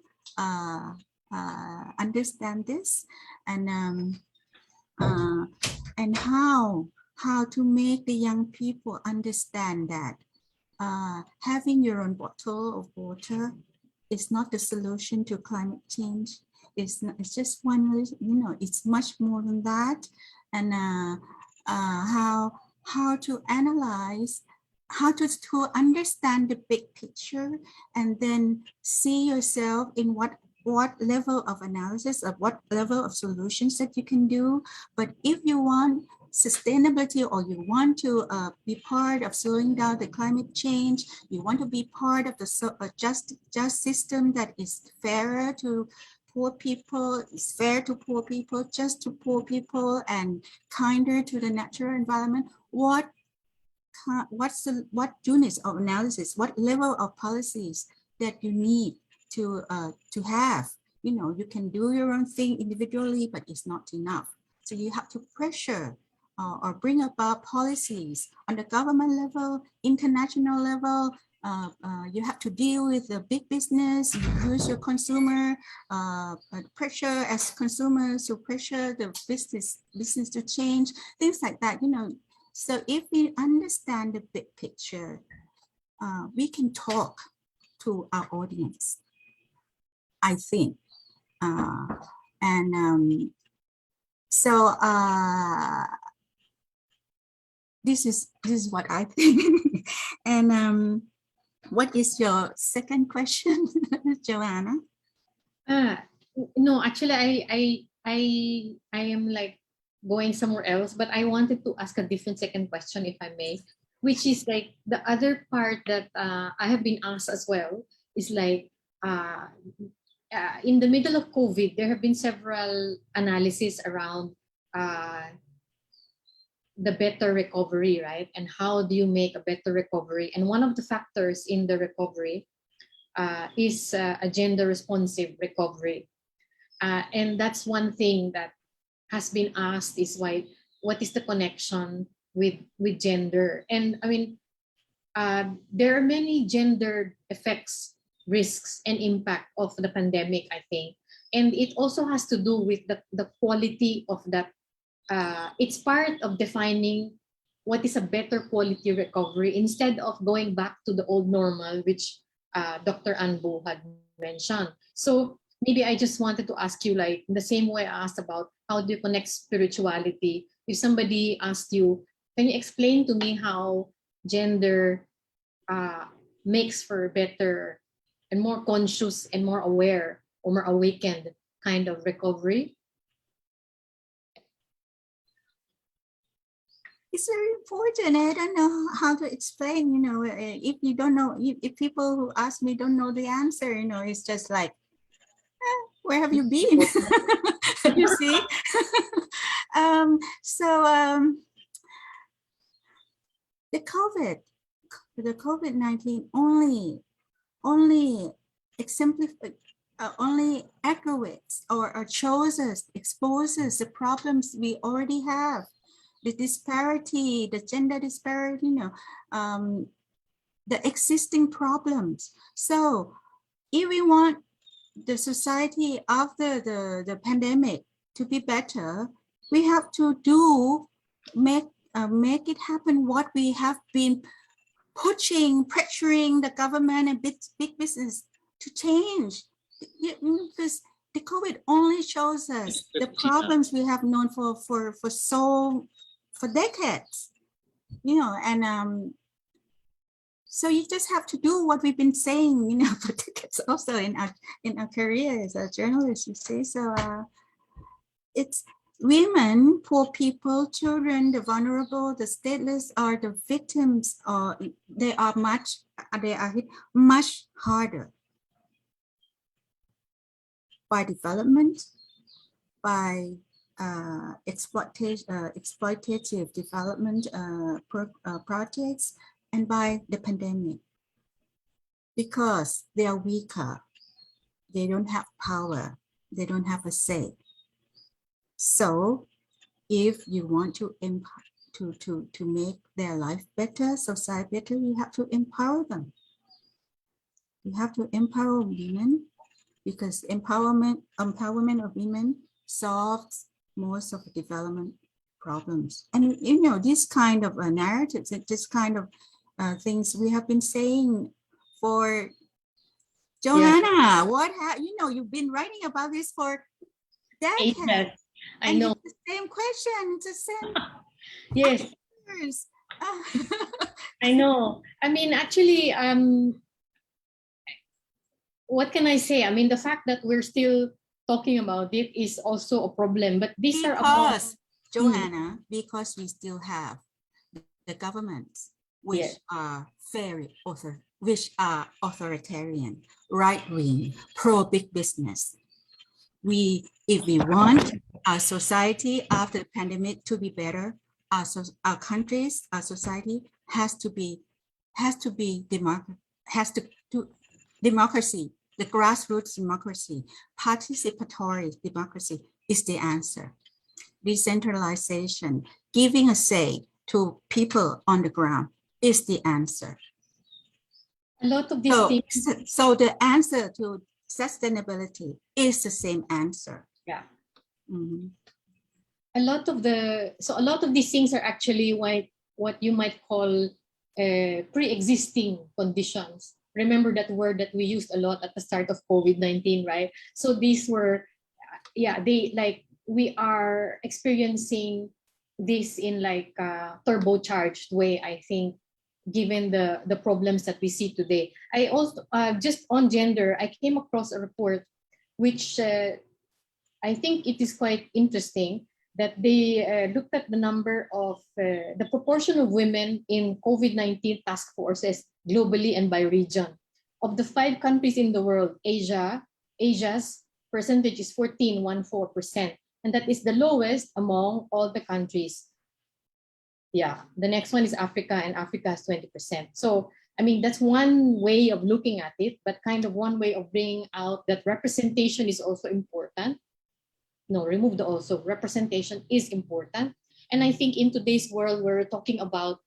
understand this, and how to make the young people understand that having your own bottle of water is not the solution to climate change. It's just one, it's much more than that. And how to analyze, how to understand the big picture, and then see yourself in what level of analysis, of what level of solutions that you can do. But if you want sustainability, or you want to be part of slowing down the climate change, you want to be part of the just system that is fairer to poor people, is fair to poor people, just to poor people, and kinder to the natural environment, what units of analysis, what level of policies that you need to have? You can do your own thing individually, but it's not enough. So you have to pressure or bring about policies on the government level, international level, you have to deal with the big business. You use your consumer pressure as consumers to pressure the business to change, things like that. So if we understand the big picture, we can talk to our audience, I think. So this is what I think. And what is your second question, Joanna? No, actually, I am like going somewhere else, but I wanted to ask a different second question, if I may, which is like the other part that I have been asked as well is like in the middle of COVID, there have been several analyses around the better recovery, right? And how do you make a better recovery? And one of the factors in the recovery is a gender responsive recovery. And that's one thing that has been asked is what is the connection with gender? And I mean, there are many gender effects, risks, and impact of the pandemic, I think. And it also has to do with the quality of that. It's part of defining what is a better quality recovery instead of going back to the old normal, which Dr. Anbu had mentioned. So maybe I just wanted to ask you, like, in the same way I asked about how do you connect spirituality? If somebody asked you, can you explain to me how gender makes for better and more conscious and more aware or more awakened kind of recovery? It's very important. I don't know how to explain, if you don't know, if people who ask me don't know the answer, it's just like, where have you been? You see? The COVID-19 only exemplifies, only aggravates or exposes the problems we already have. The disparity, the gender disparity, the existing problems. So if we want the society after the pandemic to be better, we have to make it happen what we have been pressuring the government and big business to change. Because the COVID only shows us the problems we have known for decades, and so you just have to do what we've been saying, for decades also in our career as a journalist, you see. So it's women, poor people, children, the vulnerable, the stateless are the victims, or they are hit much harder by development, by exploitative development projects, and by the pandemic, because they are weaker, they don't have power, they don't have a say. So if you want to make their life better, society better, you have to empower them. You have to empower women, because empowerment of women solves most of the development problems. And this kind of narratives and this kind of things we have been saying for Joanna. Yeah. You've been writing about this for decades. Yes, I know. It's the same question. It's the same. Yes. I know. I mean, actually, what can I say? I mean, the fact that we're still talking about it is also a problem. But these are about Joanna, because we still have the governments which yes. are authoritarian, right-wing, pro-big business. If we want our society after the pandemic to be better, our countries, our society has to be democracy. The grassroots democracy, participatory democracy is the answer. Decentralization, giving a say to people on the ground is the answer. A lot of these So, things. so the answer to sustainability is the same answer. Yeah. Mhm. A lot of these things are actually what you might call pre-existing conditions. Remember that word that we used a lot at the start of COVID-19, right? So these were, we are experiencing this in like a turbocharged way, I think, given the problems that we see today. I also, just on gender, I came across a report which I think it is quite interesting that they looked at the number of the proportion of women in COVID-19 task forces globally and by region. Of the 5 countries in the world, Asia's percentage is 14.14%, and that is the lowest among all the countries. Yeah, the next one is Africa, and Africa has 20%. So, I mean, that's one way of looking at it, but kind of one way of bringing out that representation is also important. No, remove the also. Representation is important. And I think in today's world, we're talking about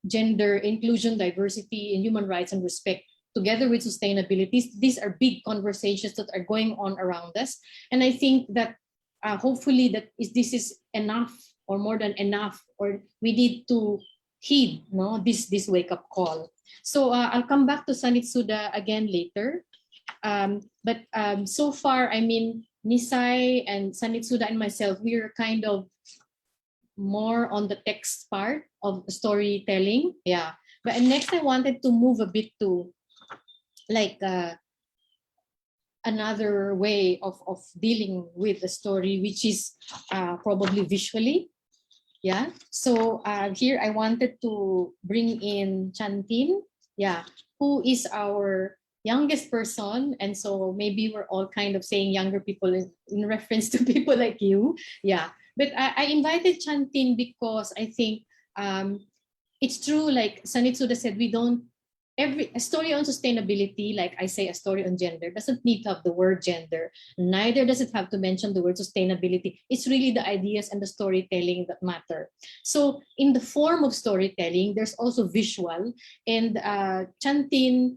gender, inclusion, diversity, and human rights and respect, together with sustainability. These are big conversations that are going on around us. And I think that hopefully this is enough, or more than enough, or we need to heed this wake-up call. So I'll come back to Sanitsuda again later. But so far, I mean, Nisai and Sanitsuda and myself, we are kind of more on the text part of storytelling. Yeah. But next, I wanted to move a bit to like another way of dealing with the story, which is probably visually. Yeah. So here I wanted to bring in Chantin. Yeah. Who is our youngest person, and so maybe we're all kind of saying younger people in reference to people like you. Yeah, but I invited Chantin because I think it's true, like Sanitsuda said, we don't, a story on sustainability, like I say, a story on gender doesn't need to have the word gender, neither does it have to mention the word sustainability. It's really the ideas and the storytelling that matter. So in the form of storytelling, there's also visual, and Chantin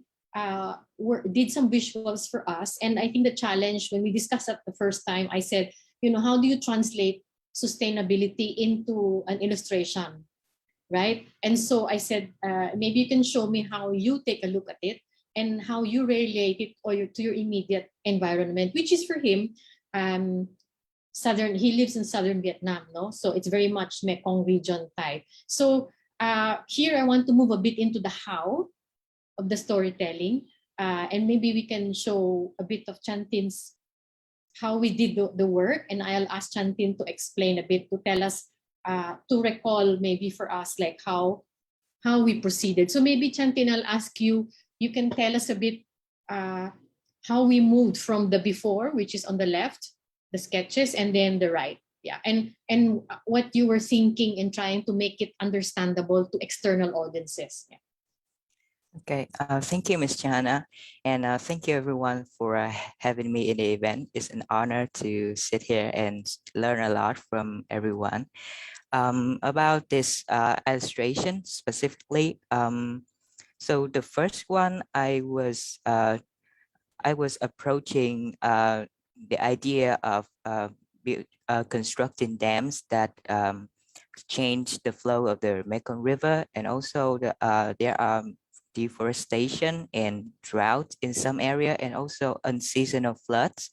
did some visuals for us. And I think the challenge when we discussed that the first time, I said, how do you translate sustainability into an illustration, right? And so I said, maybe you can show me how you take a look at it and how you relate it to your immediate environment, which is for him, he lives in southern Vietnam, no? So it's very much Mekong region type. So here I want to move a bit into the how of the storytelling, and maybe we can show a bit of Chantin's, how we did the work, and I'll ask Chantin to explain a bit, to tell us, to recall maybe for us, like how we proceeded. So maybe Chantin, I'll ask you, you can tell us a bit how we moved from the before, which is on the left, the sketches, and then the right. Yeah, and what you were thinking in trying to make it understandable to external audiences. Yeah. Okay, thank you, Ms. Chana, and thank you everyone for having me in the event. It's an honor to sit here and learn a lot from everyone. About this illustration specifically, so the first one I was approaching the idea of constructing dams that change the flow of the Mekong River, and also there are deforestation and drought in some area, and also unseasonal floods.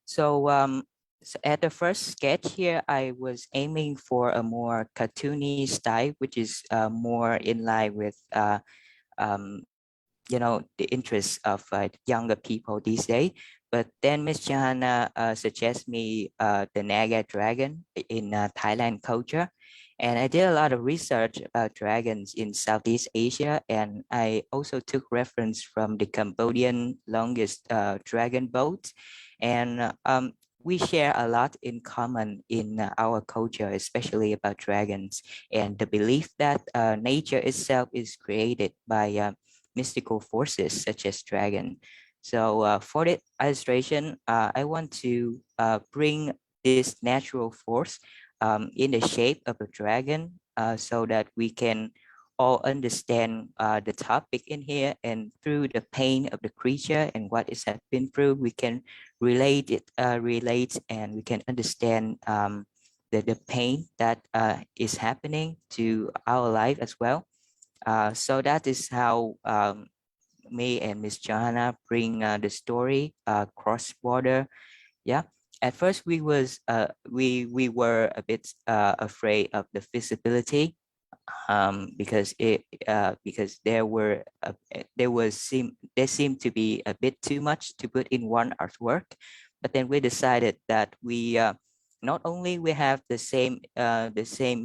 So at the first sketch here, I was aiming for a more cartoony style, which is more in line with the interests of younger people these days. But then Ms. Johanna suggests me the Naga dragon in Thailand culture. And I did a lot of research about dragons in Southeast Asia. And I also took reference from the Cambodian longest dragon boat. And we share a lot in common in our culture, especially about dragons, and the belief that nature itself is created by mystical forces such as dragon. So for the illustration, I want to bring this natural force in the shape of a dragon so that we can all understand the topic in here, and through the pain of the creature and what it has been through, we can relate, and we can understand the pain that is happening to our life as well. So that is how me and Miss Johanna bring the story cross border. Yeah. At first, we were a bit afraid of the feasibility, because there seemed to be a bit too much to put in one artwork. But then we decided that we not only we have the same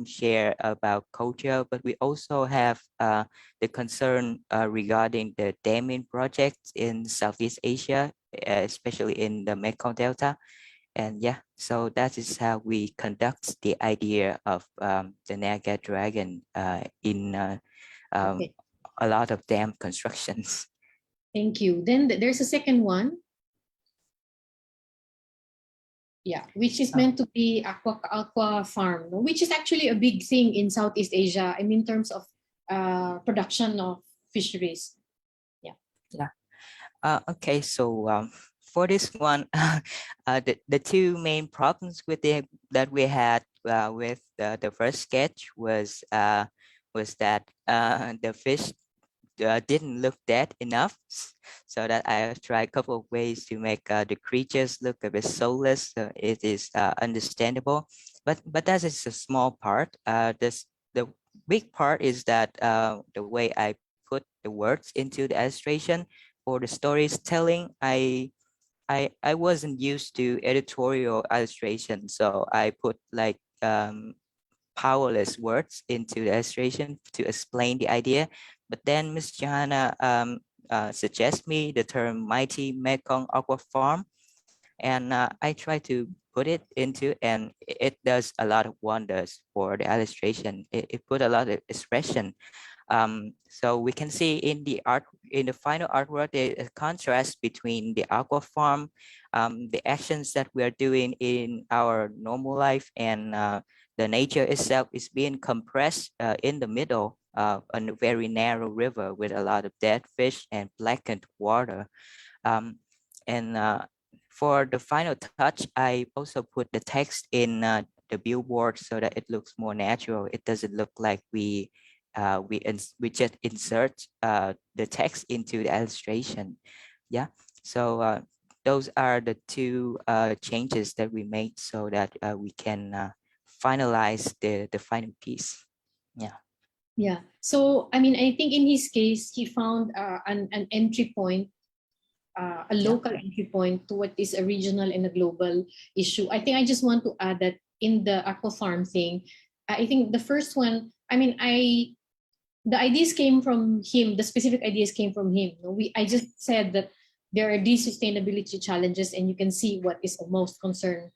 share about culture, but we also have the concern regarding the damming projects in Southeast Asia, especially in the Mekong Delta. And yeah, so that is how we conduct the idea of the Naga Dragon in Okay. a lot of dam constructions. Thank you. Then there's a second one. Yeah, which is meant to be aqua farm, no? Which is actually a big thing in Southeast Asia. I mean, in terms of production of fisheries. Yeah. Yeah. Okay, so for this one, the two main problems with that we had with the first sketch was that the fish didn't look dead enough, so that I tried a couple of ways to make the creatures look a bit soulless. So it is understandable, but that is a small part. The big part is that the way I put the words into the illustration for the storytelling. I wasn't used to editorial illustration, so I put like powerless words into the illustration to explain the idea. But then Miss Johanna suggests me the term mighty Mekong aqua farm, and I try to put it into, and it does a lot of wonders for the illustration. It put a lot of expression. So we can see in the final artwork, the contrast between the aqua farm, the actions that we are doing in our normal life, and the nature itself is being compressed in the middle of a very narrow river with a lot of dead fish and blackened water. And for the final touch, I also put the text in the billboard so that it looks more natural. It doesn't look like we just insert the text into the illustration. Yeah. So those are the two changes that we made so that we can finalize the final piece. Yeah. Yeah. So, I mean, I think in his case, he found an entry point, a local entry point to what is a regional and a global issue. I think I just want to add that in the aqua farm thing, I think the first one, I mean, the ideas came from him, the specific ideas came from him. I just said that there are these sustainability challenges, and you can see what is of most concern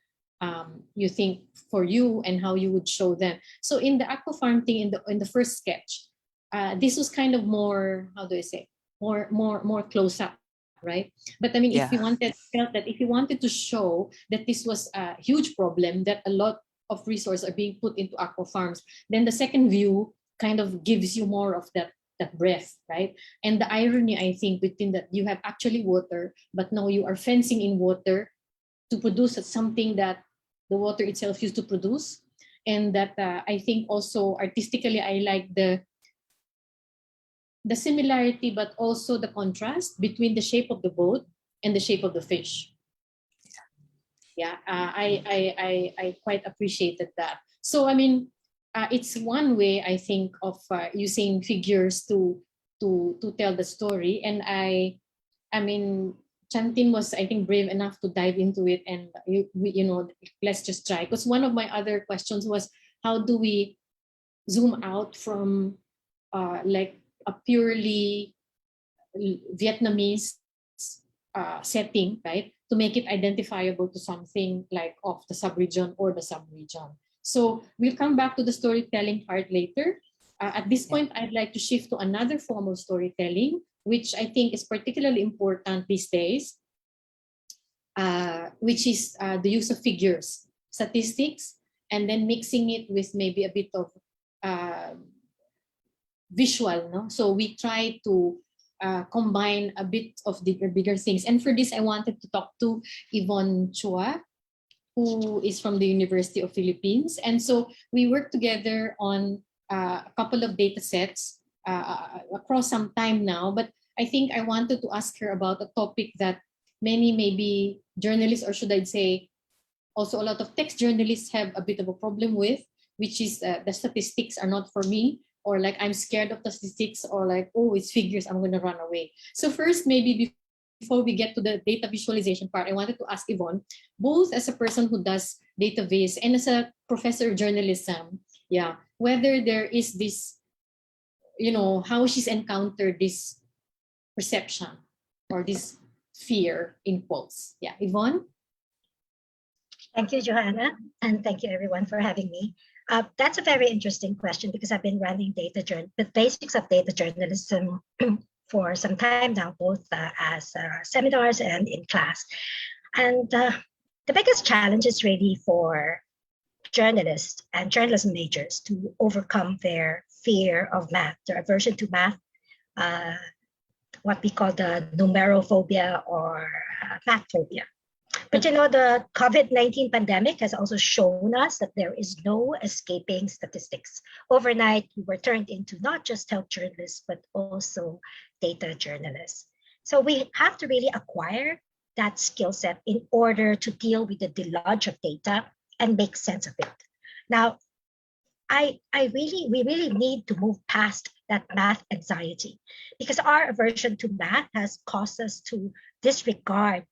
you think for you and how you would show them. So in the aqua farm thing, in the first sketch, this was kind of more, how do I say, more close up, right? But I mean, Yeah. if you wanted to show that this was a huge problem, that a lot of resources are being put into aqua farms, then the second view kind of gives you more of that breath, right? And the irony, I think, between that, you have actually water, but now you are fencing in water to produce something that the water itself used to produce. And that I think also artistically, I like the similarity, but also the contrast between the shape of the boat and the shape of the fish. Yeah, I quite appreciated that. So I mean, it's one way, I think, of using figures to tell the story. And I mean, Chantin was, I think, brave enough to dive into it, and let's just try. Because one of my other questions was, how do we zoom out from like a purely Vietnamese setting, right, to make it identifiable to something like of the subregion or the subregion. So we'll come back to the storytelling part later. At this point, I'd like to shift to another form of storytelling, which I think is particularly important these days, which is the use of figures, statistics, and then mixing it with maybe a bit of visual, no? So we try to combine a bit of the bigger things. And for this, I wanted to talk to Yvonne Chua, who is from the University of Philippines. And so we work together on a couple of data sets across some time now. But I think I wanted to ask her about a topic that many maybe journalists, or should I say, also a lot of text journalists have a bit of a problem with, which is the statistics are not for me, or like I'm scared of the statistics, or like, oh, it's figures, I'm going to run away. So first, maybe before we get to the data visualization part, I wanted to ask Yvonne, both as a person who does database and as a professor of journalism, yeah, whether there is this, you know, how she's encountered this perception or this fear in quotes. Yeah, Yvonne? Thank you, Johanna, and thank you everyone for having me. That's a very interesting question because I've been running the basics of data journalism for some time now, both as seminars and in class. And the biggest challenge is really for journalists and journalism majors to overcome their fear of math, their aversion to math, what we call the numerophobia or math phobia. But you know, the COVID-19 pandemic has also shown us that there is no escaping statistics. Overnight, we were turned into not just health journalists, but also data journalists. So we have to really acquire that skill set in order to deal with the deluge of data and make sense of it. Now, we really need to move past that math anxiety, because our aversion to math has caused us to disregard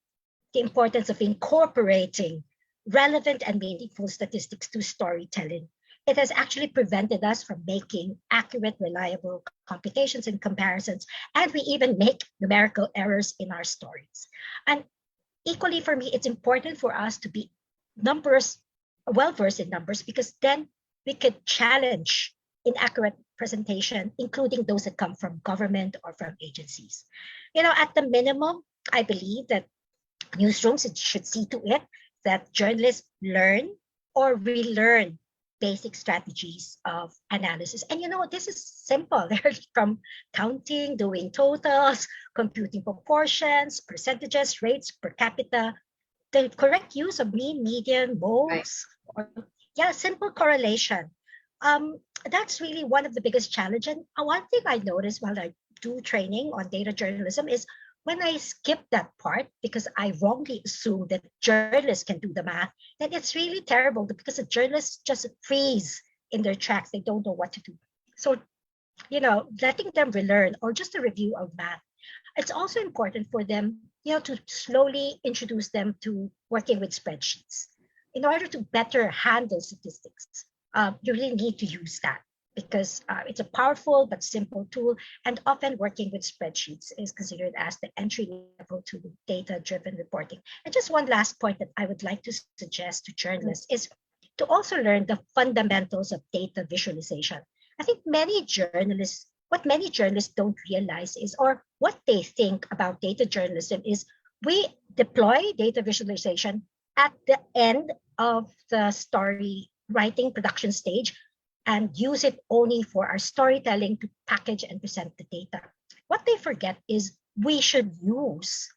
the importance of incorporating relevant and meaningful statistics to storytelling. It has actually prevented us from making accurate, reliable computations and comparisons, and we even make numerical errors in our stories. And equally for me, it's important for us to be well-versed in numbers, because then we could challenge inaccurate presentation, including those that come from government or from agencies. You know, at the minimum, I believe that newsrooms should see to it that journalists learn or relearn basic strategies of analysis. And you know, this is simple. They're from counting, doing totals, computing proportions, percentages, rates per capita, the correct use of mean, median, modes, or simple correlation. That's really one of the biggest challenges. And one thing I noticed while I do training on data journalism is when I skip that part because I wrongly assume that journalists can do the math, then it's really terrible because the journalists just freeze in their tracks. They don't know what to do. So, you know, letting them relearn or just a review of math. It's also important for them, you know, to slowly introduce them to working with spreadsheets. In order to better handle statistics, you really need to use that, because it's a powerful but simple tool, and often working with spreadsheets is considered as the entry level to data-driven reporting. And just one last point that I would like to suggest to journalists is to also learn the fundamentals of data visualization. I think what many journalists don't realize is, or what they think about data journalism is, we deploy data visualization at the end of the story writing production stage and use it only for our storytelling to package and present the data. What they forget is we should use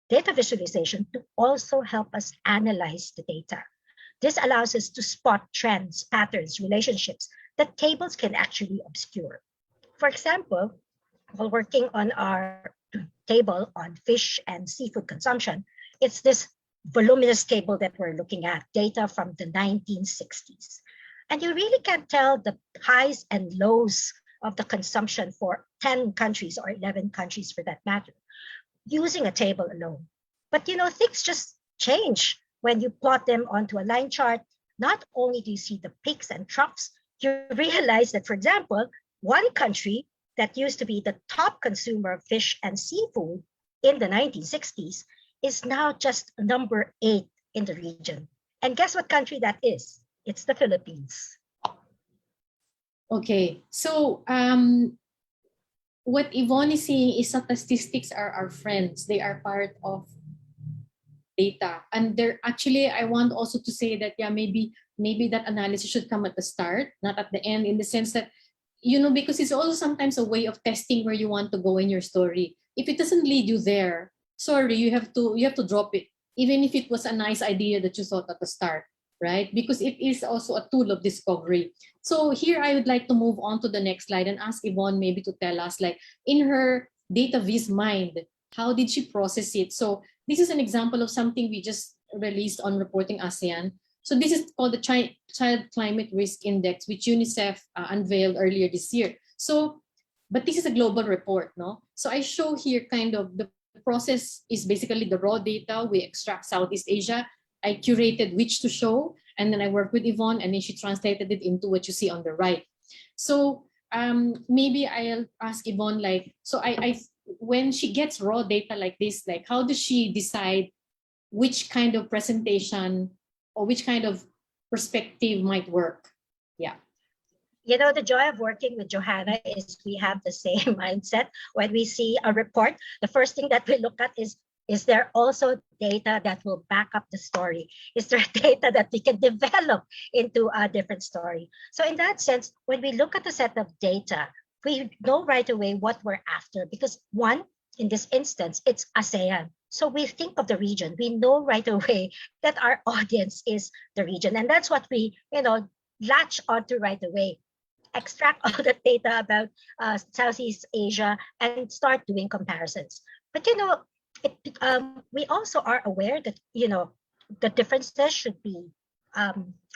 data visualization to also help us analyze the data. This allows us to spot trends, patterns, relationships that tables can actually obscure. For example, while working on our table on fish and seafood consumption, it's this voluminous table that we're looking at, data from the 1960s. And you really can't tell the highs and lows of the consumption for 10 countries or 11 countries for that matter, using a table alone. But you know, things just change when you plot them onto a line chart. Not only do you see the peaks and troughs, you realize that, for example, one country that used to be the top consumer of fish and seafood in the 1960s is now just number 8 in the region. And guess what country that is? It's the Philippines. Okay, so what Yvonne is saying is statistics are our friends. They are part of data. And they're actually, I want also to say that, yeah, maybe that analysis should come at the start, not at the end, in the sense that because it's also sometimes a way of testing where you want to go in your story. If it doesn't lead you there, sorry, you have to drop it, even if it was a nice idea that you thought at the start, right? Because it is also a tool of discovery. So here I would like to move on to the next slide and ask Yvonne maybe to tell us, like, in her data viz mind, how did she process it? So this is an example of something we just released on Reporting ASEAN. So this is called the Child Climate Risk Index, which UNICEF unveiled earlier this year. So, but this is a global report, no? So I show here kind of the process is basically the raw data. We extract Southeast Asia. I curated which to show, and then I worked with Yvonne, and then she translated it into what you see on the right. So maybe I'll ask Yvonne, like, so I when she gets raw data like this, like, how does she decide which kind of presentation or which kind of perspective might work? Yeah. You know, the joy of working with Johanna is we have the same mindset. When we see a report, the first thing that we look at is there also data that will back up the story? Is there data that we can develop into a different story? So in that sense, when we look at the set of data, we know right away what we're after, because one, in this instance, it's ASEAN. So we think of the region. We know right away that our audience is the region. And that's what we, latch onto right away. Extract all the data about Southeast Asia and start doing comparisons. But, we also are aware that, the differences should be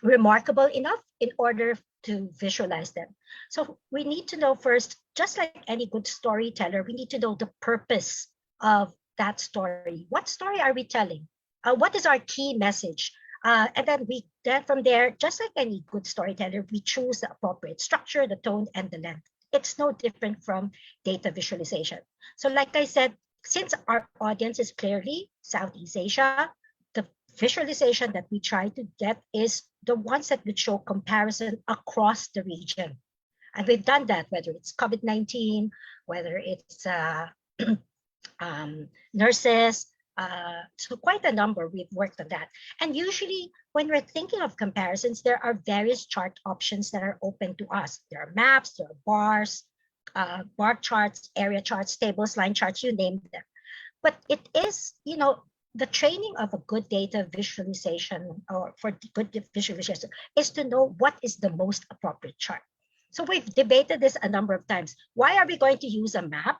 remarkable enough in order to visualize them. So we need to know first, just like any good storyteller, we need to know the purpose of that story. What story are we telling? What is our key message? And then from there, just like any good storyteller, we choose the appropriate structure, the tone, and the length. It's no different from data visualization. So like I said, since our audience is clearly Southeast Asia, the visualization that we try to get is the ones that would show comparison across the region. And we've done that, whether it's COVID-19, whether it's nurses, so quite a number, we've worked on that. And usually when we're thinking of comparisons, there are various chart options that are open to us. There are maps, there are bars, bar charts, area charts, tables, line charts, you name them. But it is, the training of a good data visualization, or for good visualization, is to know what is the most appropriate chart. So we've debated this a number of times. Why are we going to use a map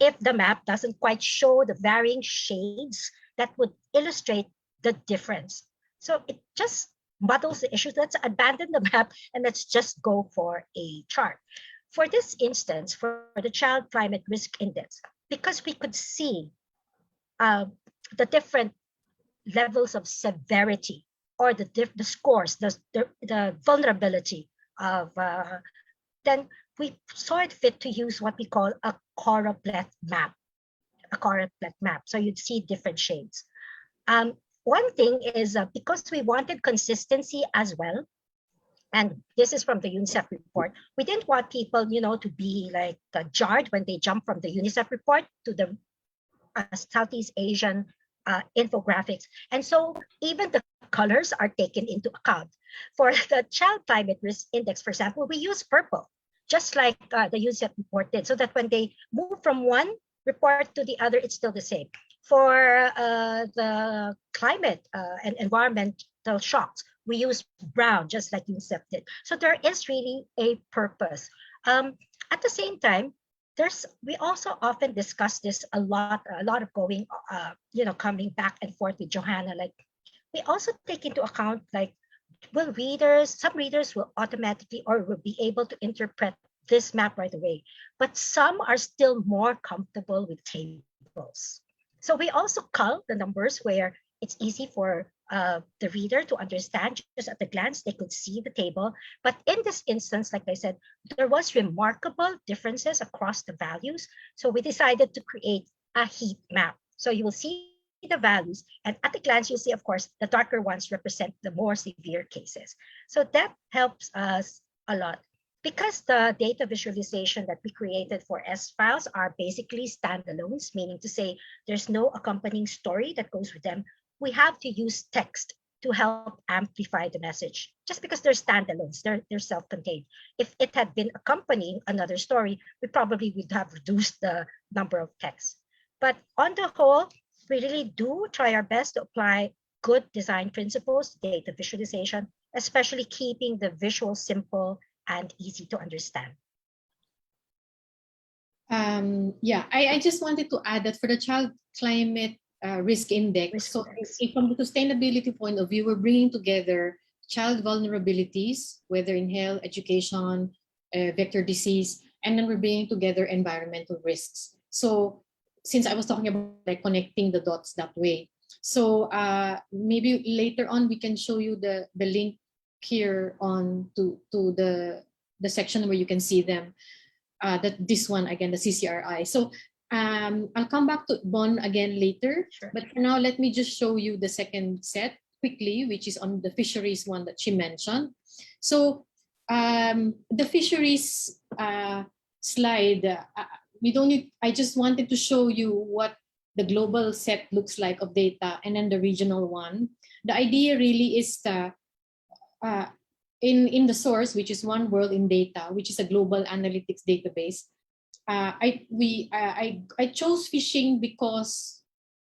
if the map doesn't quite show the varying shades that would illustrate the difference? So it just muddles the issues. Let's abandon the map and let's just go for a chart. For this instance, for the Child Climate Risk Index, because we could see the different levels of severity, or the scores, the vulnerability of, then we saw it fit to use what we call a choropleth map. So you'd see different shades. One thing is because we wanted consistency as well, and this is from the UNICEF report, we didn't want people, to be like jarred when they jump from the UNICEF report to the Southeast Asian infographics. And so even the colors are taken into account. For the Child Climate Risk Index, for example, we use purple, just like the UNICEF report did, so that when they move from one report to the other, it's still the same. For the climate and environmental shocks, we use brown, just like UNICEF did. So there is really a purpose. At the same time, we also often discuss this a lot of going, coming back and forth with Johanna. Like, we also take into account, like, some readers will automatically or will be able to interpret this map right away, but some are still more comfortable with tables. So we also cull the numbers where it's easy for the reader to understand. Just at a glance, they could see the table. But in this instance, like I said, there was remarkable differences across the values. So we decided to create a heat map. So you will see the values, and at a glance, you'll see, of course, the darker ones represent the more severe cases. So that helps us a lot. Because the data visualization that we created for S-files are basically standalones, meaning to say there's no accompanying story that goes with them, we have to use text to help amplify the message. Just because they're standalones, they're self-contained. If it had been accompanying another story, we probably would have reduced the number of texts. But on the whole, we really do try our best to apply good design principles, data visualization, especially keeping the visual simple and easy to understand. Yeah, I just wanted to add that for the Child Climate Risk Index, so from the sustainability point of view, we're bringing together child vulnerabilities, whether in health, education, vector disease, and then we're bringing together environmental risks. So since I was talking about like connecting the dots that way, so maybe later on we can show you the link here on to the section where you can see them. That this one again, the CCRI. So I'll come back to Bon again later, but for now, let me just show you the second set quickly, which is on the fisheries one that she mentioned. So the fisheries slide, we don't need, I just wanted to show you what the global set looks like of data and then the regional one. The idea really is to, in the source, which is One World in Data, which is a global analytics database. I chose fishing because,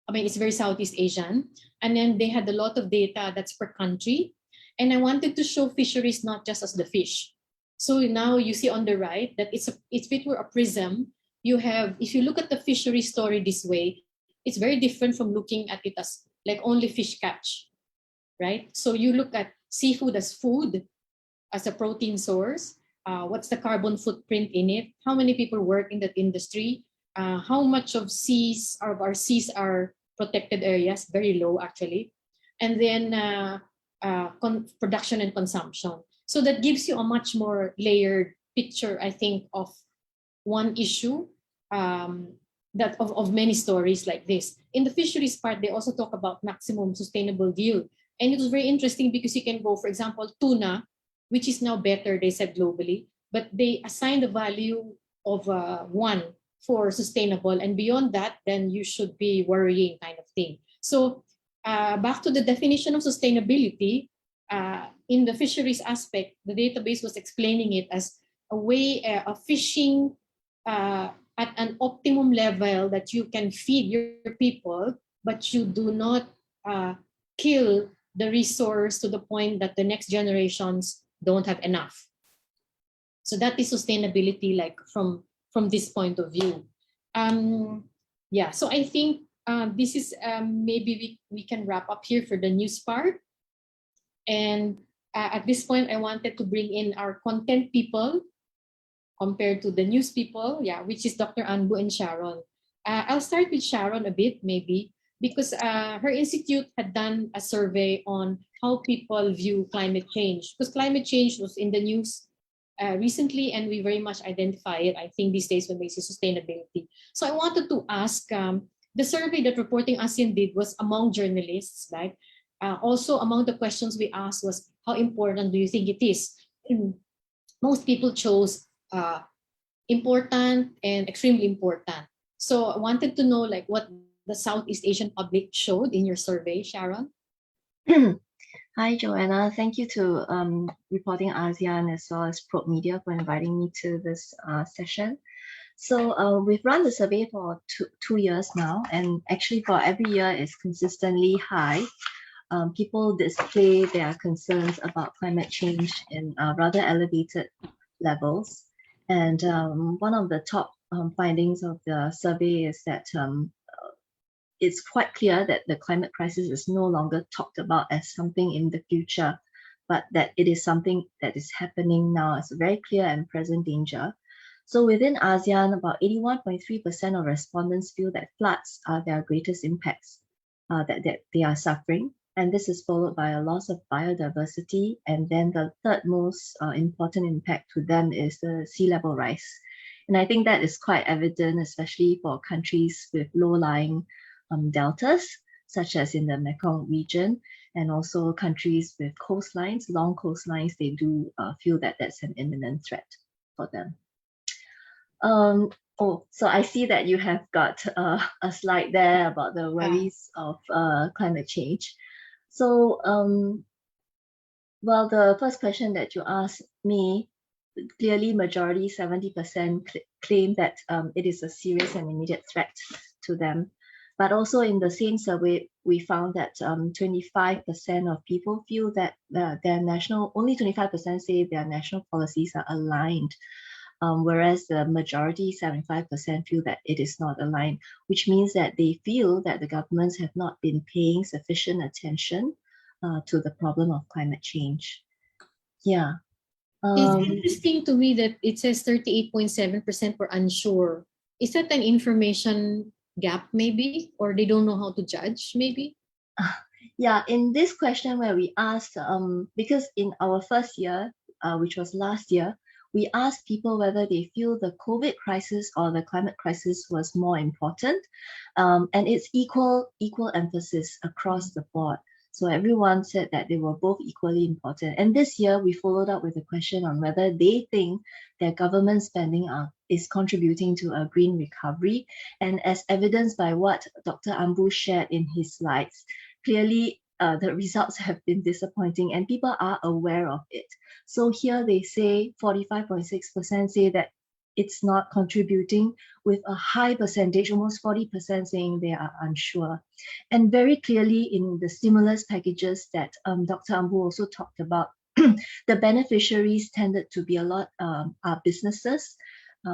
I mean, it's very Southeast Asian, and then they had a lot of data that's per country, and I wanted to show fisheries not just as the fish. So now you see on the right that it's if it were a prism, you have, if you look at the fishery story this way, it's very different from looking at it as like only fish catch, right? So you look at seafood as food, as a protein source. What's the carbon footprint in it? How many people work in that industry? How much of our seas are protected areas? Very low, actually. And then production and consumption. So that gives you a much more layered picture, I think, of one issue that of many stories like this. In the fisheries part, they also talk about maximum sustainable yield. And it was very interesting because you can go, for example, tuna, which is now better, they said globally, but they assign the value of 1 for sustainable. And beyond that, then you should be worrying kind of thing. So back to the definition of sustainability, in the fisheries aspect, the database was explaining it as a way of fishing at an optimum level that you can feed your people, but you do not kill the resource to the point that the next generations don't have enough. So that is sustainability, like from this point of view. Yeah, so I think this is maybe we can wrap up here for the news part. And at this point, I wanted to bring in our content people compared to the news people, yeah, which is Dr. Anbu and Sharon. I'll start with Sharon a bit, maybe, because her institute had done a survey on how people view climate change. Because climate change was in the news recently, and we very much identify it, I think, these days when we see sustainability. So I wanted to ask, the survey that Reporting ASEAN did was among journalists, right? Also, among the questions we asked was, how important do you think it is? Most people chose important and extremely important. So I wanted to know, like, what the Southeast Asian public showed in your survey, Sharon? Hi, Joanna. Thank you to Reporting ASEAN as well as Probe Media for inviting me to this session. So we've run the survey for two years now, and actually for every year it's consistently high. People display their concerns about climate change in rather elevated levels. And one of the top findings of the survey is that it's quite clear that the climate crisis is no longer talked about as something in the future, but that it is something that is happening now as a very clear and present danger. So within ASEAN, about 81.3% of respondents feel that floods are their greatest impacts that they are suffering. And this is followed by a loss of biodiversity. And then the third most important impact to them is the sea level rise. And I think that is quite evident, especially for countries with low-lying deltas, such as in the Mekong region, and also countries with coastlines, long coastlines, they do feel that that's an imminent threat for them. So I see that you have got a slide there about the worries of climate change. So, well, the first question that you asked me, clearly majority, 70% claim that it is a serious and immediate threat to them. But also in the same survey, we found that 25% of people feel that only 25% say their national policies are aligned, whereas the majority, 75%, feel that it is not aligned, which means that they feel that the governments have not been paying sufficient attention to the problem of climate change. Yeah. It's interesting to me that it says 38.7% were unsure. Is that an information gap maybe, or they don't know how to judge maybe? Yeah, in this question where we asked, because in our first year, which was last year, we asked people whether they feel the COVID crisis or the climate crisis was more important, and it's equal emphasis across the board. So everyone said that they were both equally important. And this year, we followed up with a question on whether they think their government spending is contributing to a green recovery. And as evidenced by what Dr. Ambu shared in his slides, clearly the results have been disappointing and people are aware of it. So here they say 45.6% say that it's not contributing, with a high percentage, almost 40%, saying they are unsure. And very clearly in the stimulus packages that Dr. Ambu also talked about, the beneficiaries tended to be a lot are businesses.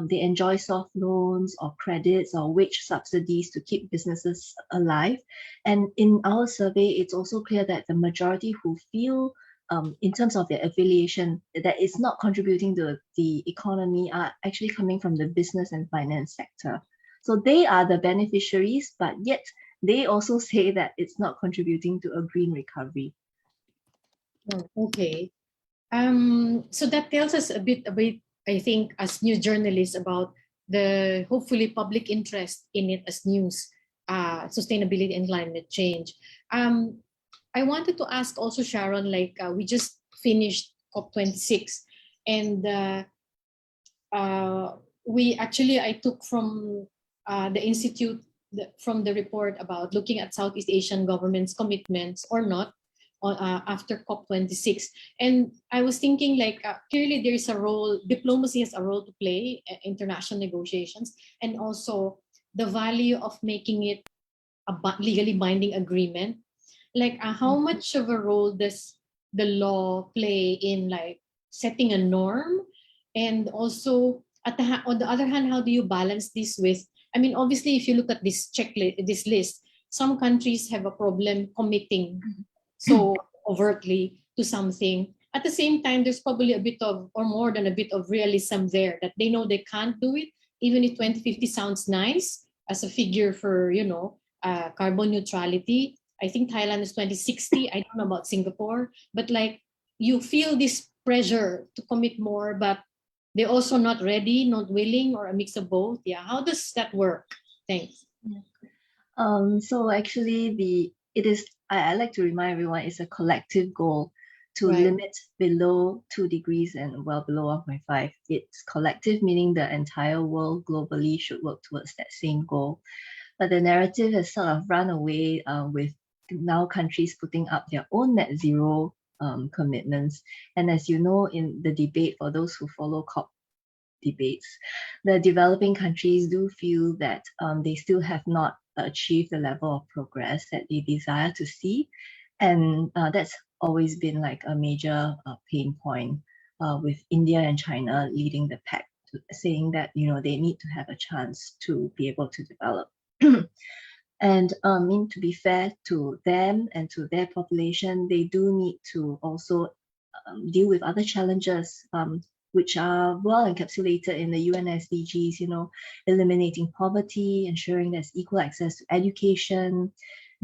They enjoy soft loans or credits or wage subsidies to keep businesses alive. And in our survey, it's also clear that the majority who feel in terms of their affiliation that it's not contributing to the economy are actually coming from the business and finance sector. So they are the beneficiaries, but yet they also say that it's not contributing to a green recovery. Oh, okay. So that tells us a bit, I think, as news journalists, about the hopefully public interest in it as news, sustainability and climate change. I wanted to ask also, Sharon, like we just finished COP26, and I took from the Institute, from the report about looking at Southeast Asian governments' commitments or not after COP26. And I was thinking, like, clearly there is a role, diplomacy has a role to play, international negotiations, and also the value of making it a legally binding agreement. Like, how much of a role does the law play in, like, setting a norm? And also, on the other hand, how do you balance this with, I mean, obviously, if you look at this checklist, this list, some countries have a problem committing so overtly to something. At the same time, there's probably a bit of, or more than a bit of realism there, that they know they can't do it, even if 2050 sounds nice as a figure for, carbon neutrality. I think Thailand is 2060. I don't know about Singapore, but like, you feel this pressure to commit more, but they're also not ready, not willing, or a mix of both. Yeah, how does that work? Thanks. So actually, I like to remind everyone, it's a collective goal to limit below 2 degrees and well below 1.5. It's collective, meaning the entire world globally should work towards that same goal. But the narrative has sort of run away with now countries putting up their own net zero commitments. And as you know, in the debate, for those who follow COP debates, the developing countries do feel that they still have not achieved the level of progress that they desire to see. And that's always been like a major pain point, with India and China leading the pack, saying that they need to have a chance to be able to develop. And to be fair to them and to their population, they do need to also deal with other challenges, which are well encapsulated in the UN SDGs, eliminating poverty, ensuring there's equal access to education,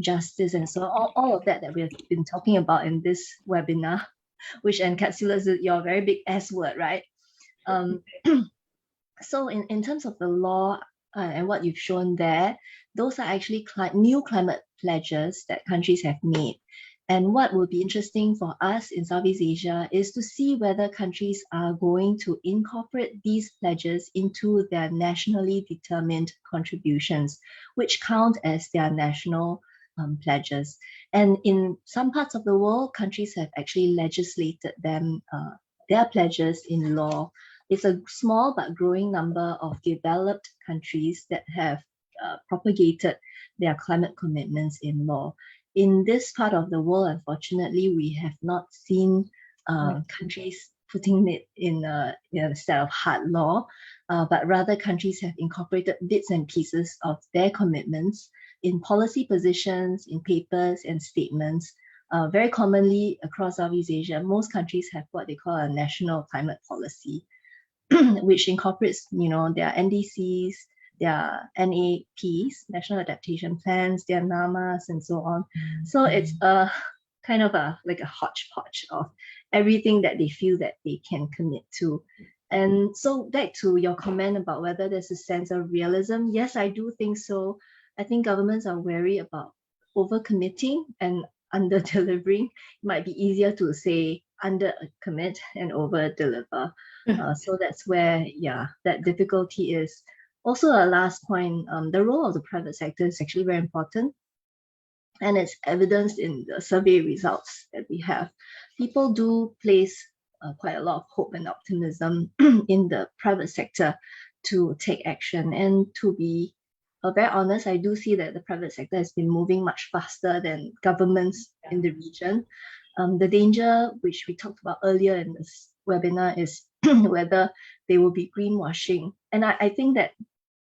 justice, and so all of that we have been talking about in this webinar, which encapsulates your very big S word, right? So in terms of the law and what you've shown there, those are actually new climate pledges that countries have made. And what will be interesting for us in Southeast Asia is to see whether countries are going to incorporate these pledges into their nationally determined contributions, which count as their national pledges. And in some parts of the world, countries have actually legislated them, their pledges in law. It's a small but growing number of developed countries that have propagated their climate commitments in law. In this part of the world, unfortunately, we have not seen countries putting it in a set of hard law, but rather countries have incorporated bits and pieces of their commitments in policy positions, in papers and statements. Very commonly across Southeast Asia, most countries have what they call a national climate policy, which incorporates, their NDCs, their NAPs, National Adaptation Plans, their NAMAs, and so on. So it's a kind of like a hodgepodge of everything that they feel that they can commit to. And so back to your comment about whether there's a sense of realism, yes, I do think so. I think governments are wary about overcommitting and under-delivering. It might be easier to say under-commit and over-deliver. So that's where, that difficulty is. Also, a last point, the role of the private sector is actually very important. And it's evidenced in the survey results that we have. People do place quite a lot of hope and optimism in the private sector to take action. And to be very honest, I do see that the private sector has been moving much faster than governments in the region. The danger, which we talked about earlier in this webinar, is whether they will be greenwashing. And I think that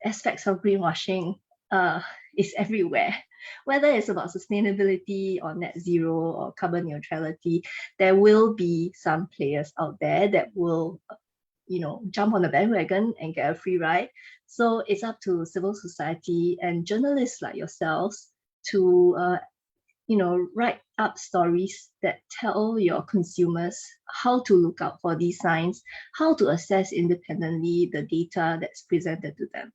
aspects of greenwashing is everywhere. Whether it's about sustainability or net zero or carbon neutrality, there will be some players out there that will, jump on the bandwagon and get a free ride. So it's up to civil society and journalists like yourselves to, write up stories that tell your consumers how to look out for these signs, how to assess independently the data that's presented to them.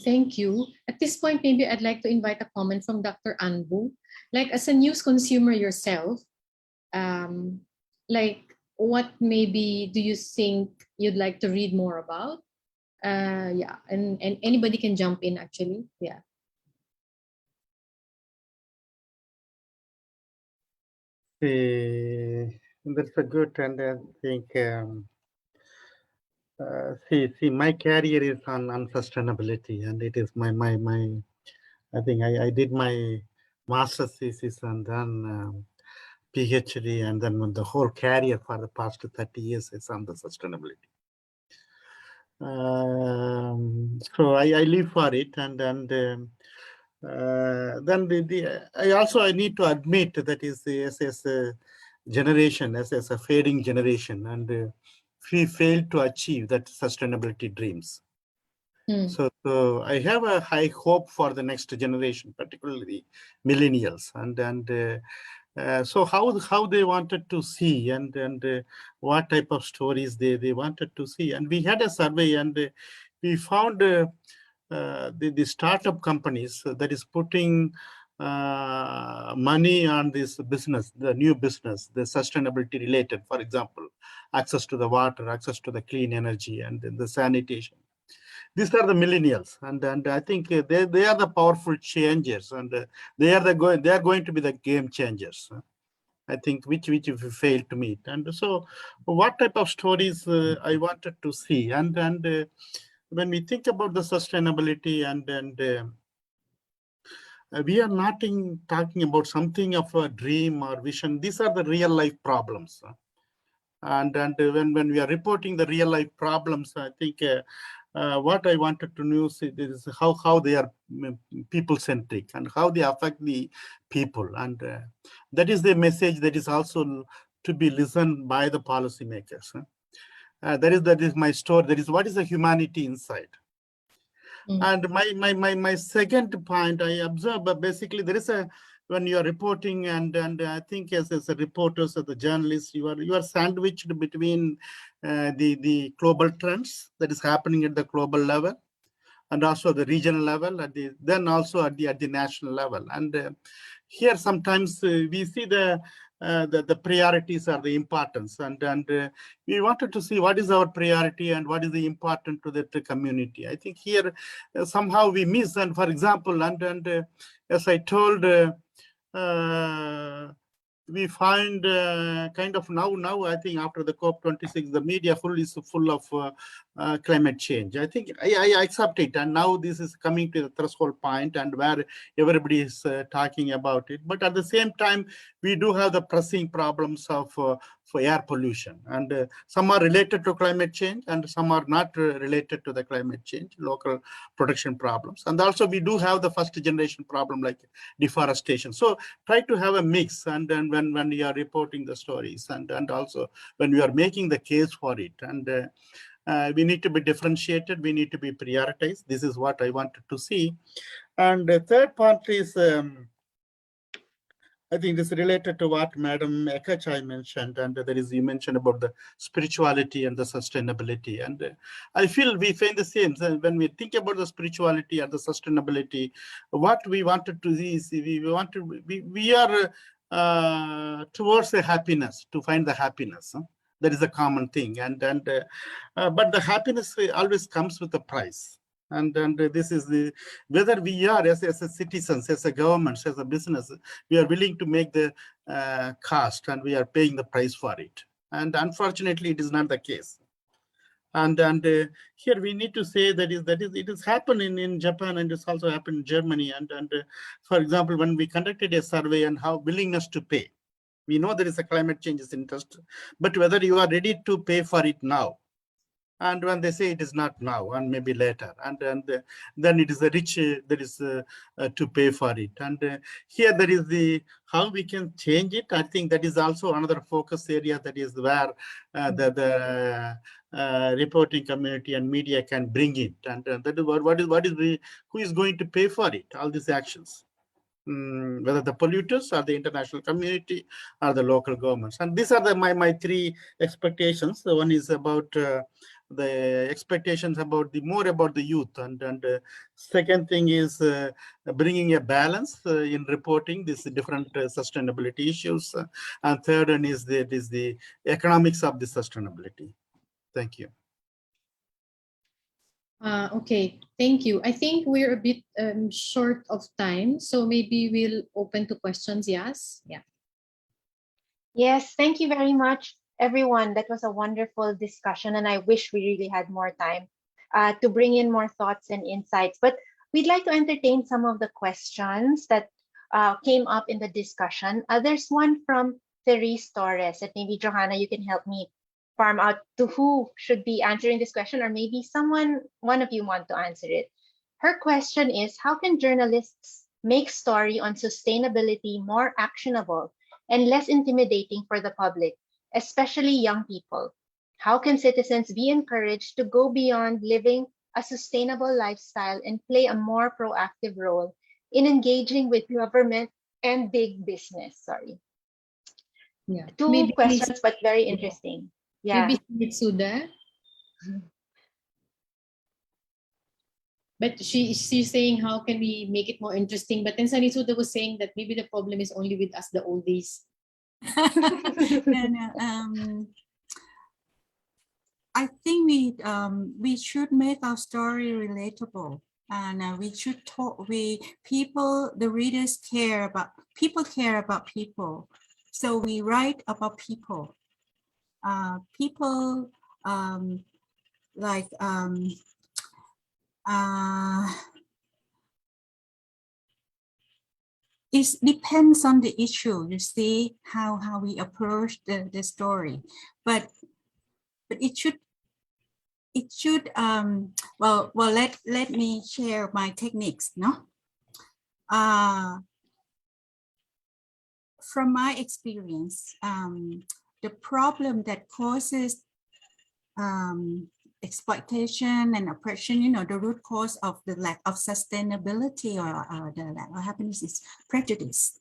Thank you. At this point, maybe I'd like to invite a comment from Dr. Anbu. Like, as a news consumer yourself, like, what maybe do you think you'd like to read more about? And anybody can jump in, actually. Yeah. That's a good, and I think my career is on sustainability, and it is my I think I did my master's thesis and then PhD, and then the whole career for the past 30 years is on the sustainability. So I live for it, and then I need to admit that is as a generation, as a fading generation, and we failed to achieve that sustainability dreams. So I have a high hope for the next generation, particularly millennials, and so how they wanted to see, and what type of stories they wanted to see. And we had a survey, and we found the startup companies that is putting money on this business, the new business, the sustainability related, for example, access to the water, access to the clean energy, and the sanitation. These are the millennials, and I think they are the powerful changers, and they are going to be the game changers. I think which we failed to meet. And so, what type of stories I wanted to see, and when we think about the sustainability, and we are not talking about something of a dream or vision. These are the real life problems, and when we are reporting the real life problems, I think. What I wanted to know is how they are people-centric and how they affect the people. And that is the message that is also to be listened by the policymakers. That is my story. That is what is the humanity inside. And my second point, I observe, but basically there is when you are reporting, and I think as a reporters, as a journalist, you are sandwiched between the global trends that is happening at the global level, and also the regional level, then also at the national level. And here sometimes we see the the priorities or the importance, and we wanted to see what is our priority and what is the important to the community. I think here somehow we miss, and for example, and as I told, we find kind of now I think after the COP26, the media is full of climate change. I think I accept it, and now this is coming to the threshold point and where everybody is talking about it. But at the same time, we do have the pressing problems of for air pollution, and some are related to climate change and some are not related to the climate change, local protection problems. And also we do have the first generation problem like deforestation. So try to have a mix, and then when you are reporting the stories, and also when we are making the case for it, and we need to be differentiated, we need to be prioritized. This is what I wanted to see. And the third part is I think this is related to what Madam Ekachai mentioned, and there is, you mentioned about the spirituality and the sustainability. And I feel we find the same. So when we think about the spirituality and the sustainability, what we wanted to see is we are towards the happiness, to find the happiness. That is a common thing, but the happiness always comes with a price. And this is the, whether we are as a citizens, as a government, as a business, we are willing to make the cost, and we are paying the price for it. And unfortunately, it is not the case. And here we need to say that it is happening in Japan, and it's also happened in Germany. And for example, when we conducted a survey on how willingness to pay, we know there is a climate change interest, but whether you are ready to pay for it now. And when they say it is not now and maybe later, and then it is a rich there is to pay for it. And here there is the how we can change it. I think that is also another focus area, that is where the reporting community and media can bring it. And that is who is going to pay for it, all these actions. Whether the polluters or the international community or the local governments. And these are my three expectations. The one is about the expectations about more about the youth, and second thing is bringing a balance in reporting these different sustainability issues, and third one is the economics of the sustainability. Thank you. Okay, thank you. I think we're a bit short of time, so maybe we'll open to questions. Yes? Yeah. Yes, thank you very much, everyone. That was a wonderful discussion, and I wish we really had more time to bring in more thoughts and insights. But we'd like to entertain some of the questions that came up in the discussion. There's one from Therese Torres, and maybe Johanna, you can help me farm out to who should be answering this question, or maybe one of you want to answer it. Her question is, how can journalists make story on sustainability more actionable and less intimidating for the public, especially young people? How can citizens be encouraged to go beyond living a sustainable lifestyle and play a more proactive role in engaging with government and big business? Sorry. Yeah. Two questions, but very interesting. Yeah. Maybe Mitsuda. But she's saying, how can we make it more interesting? But then Sanitsuda was saying that maybe the problem is only with us, the oldies. No. I think we should make our story relatable, and we should talk. The readers care about people. So we write about people. People like it depends on the issue. You see how we approach the story, but it should well let me share my techniques. No, from my experience, the problem that causes exploitation and oppression, the root cause of the lack of sustainability or the lack of happiness is prejudice.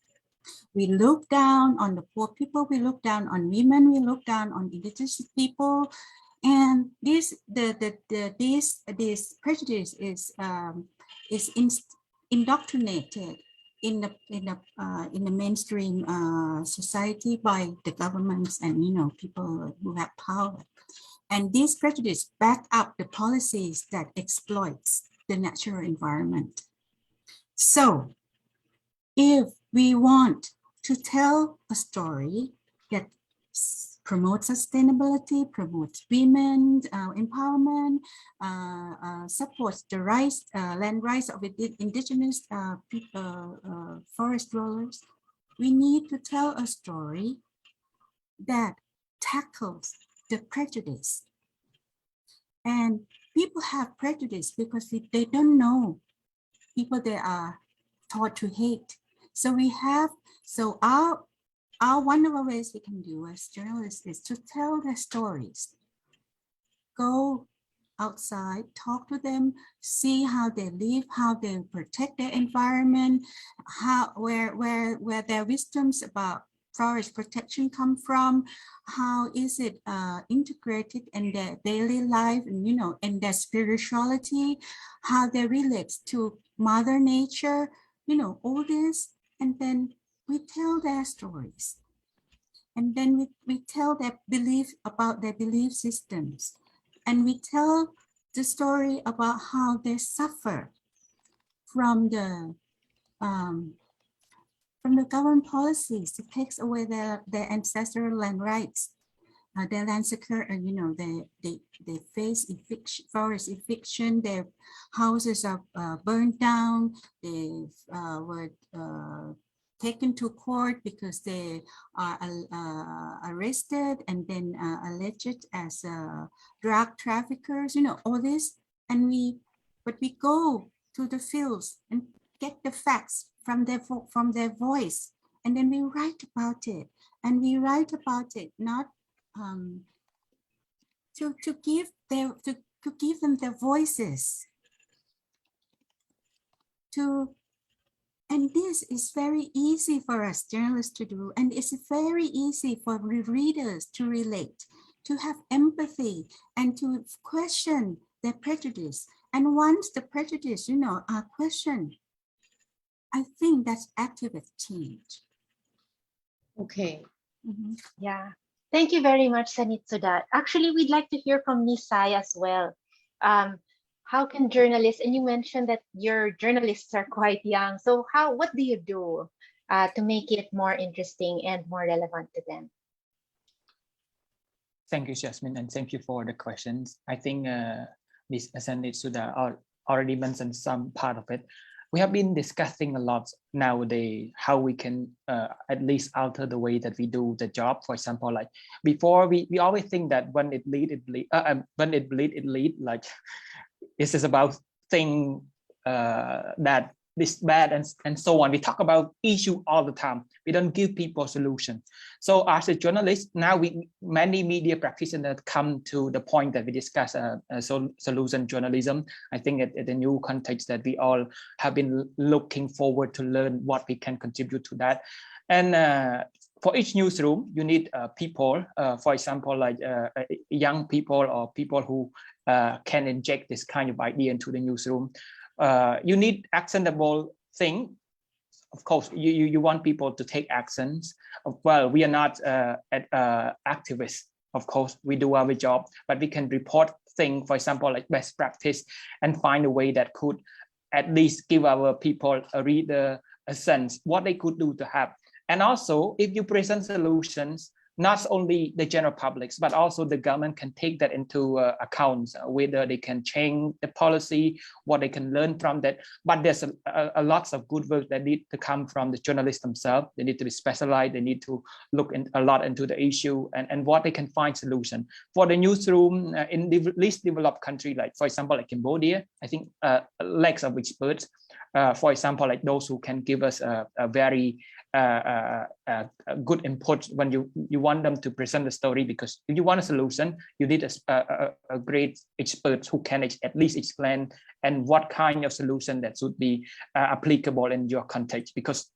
We look down on the poor people, we look down on women, we look down on indigenous people, and this prejudice is indoctrinated in the mainstream society by the governments and people who have power. And these prejudices back up the policies that exploits the natural environment. So if we want to tell a story that promotes sustainability, promotes women empowerment, supports the rights, land rights of indigenous forest dwellers, we need to tell a story that tackles the prejudice. And people have prejudice because they don't know people they are taught to hate. So our one of the ways we can do as journalists is to tell their stories. Go outside, talk to them, see how they live, how they protect their environment, where their wisdoms about forest protection come from, how is it integrated in their daily life, and in their spirituality, how they relate to Mother Nature, all this, and then we tell their stories. And then we tell their belief about their belief systems. And we tell the story about how they suffer from the government policies that takes away their ancestral land rights. Their land secure, they face eviction, forest eviction, their houses are burned down, they were taken to court because they are arrested and then alleged as drug traffickers, all this. But we go to the fields and get the facts from their voice, and then we write about it. And we write about it not to give them their voices. And this is very easy for us journalists to do, and it's very easy for readers to relate, to have empathy, and to question their prejudice. And once the prejudice, are questioned, I think that's activist change. Okay. Mm-hmm. Yeah. Thank you very much, Sanit, for that. Actually, we'd like to hear from Nisai as well. How can journalists, and you mentioned that your journalists are quite young, so what do you do to make it more interesting and more relevant to them? Thank you, Jasmine, and thank you for the questions. I think Ms. Sanit Sudha already mentioned some part of it. We have been discussing a lot nowadays how we can at least alter the way that we do the job. For example, like before, we always think that when it bleed, it bleed. When it bleed, it lead. Like this is about thing that this bad and so on. We talk about issue all the time. We don't give people solution. So as a journalist, now many media practitioners come to the point that we discuss solution journalism. I think at the new context that we all have been looking forward to learn what we can contribute to that. And for each newsroom, you need people, for example, like young people or people who can inject this kind of idea into the newsroom. You need actionable thing. Of course, you want people to take actions. Well, we are not activists. Of course, we do our job, but we can report things, for example, like best practice, and find a way that could at least give our people a reader a sense what they could do to have. And also, if you present solutions, not only the general public, but also the government can take that into account, whether they can change the policy, what they can learn from that. But there's a lots of good work that need to come from the journalists themselves. They need to be specialized. They need to look a lot into the issue and what they can find solution. For the newsroom in the least developed country, like for example, like Cambodia, I think lacks of experts. For example, like those who can give us a very good input when you want them to present the story, because if you want a solution, you need a great expert who can at least explain and what kind of solution that should be applicable in your context, because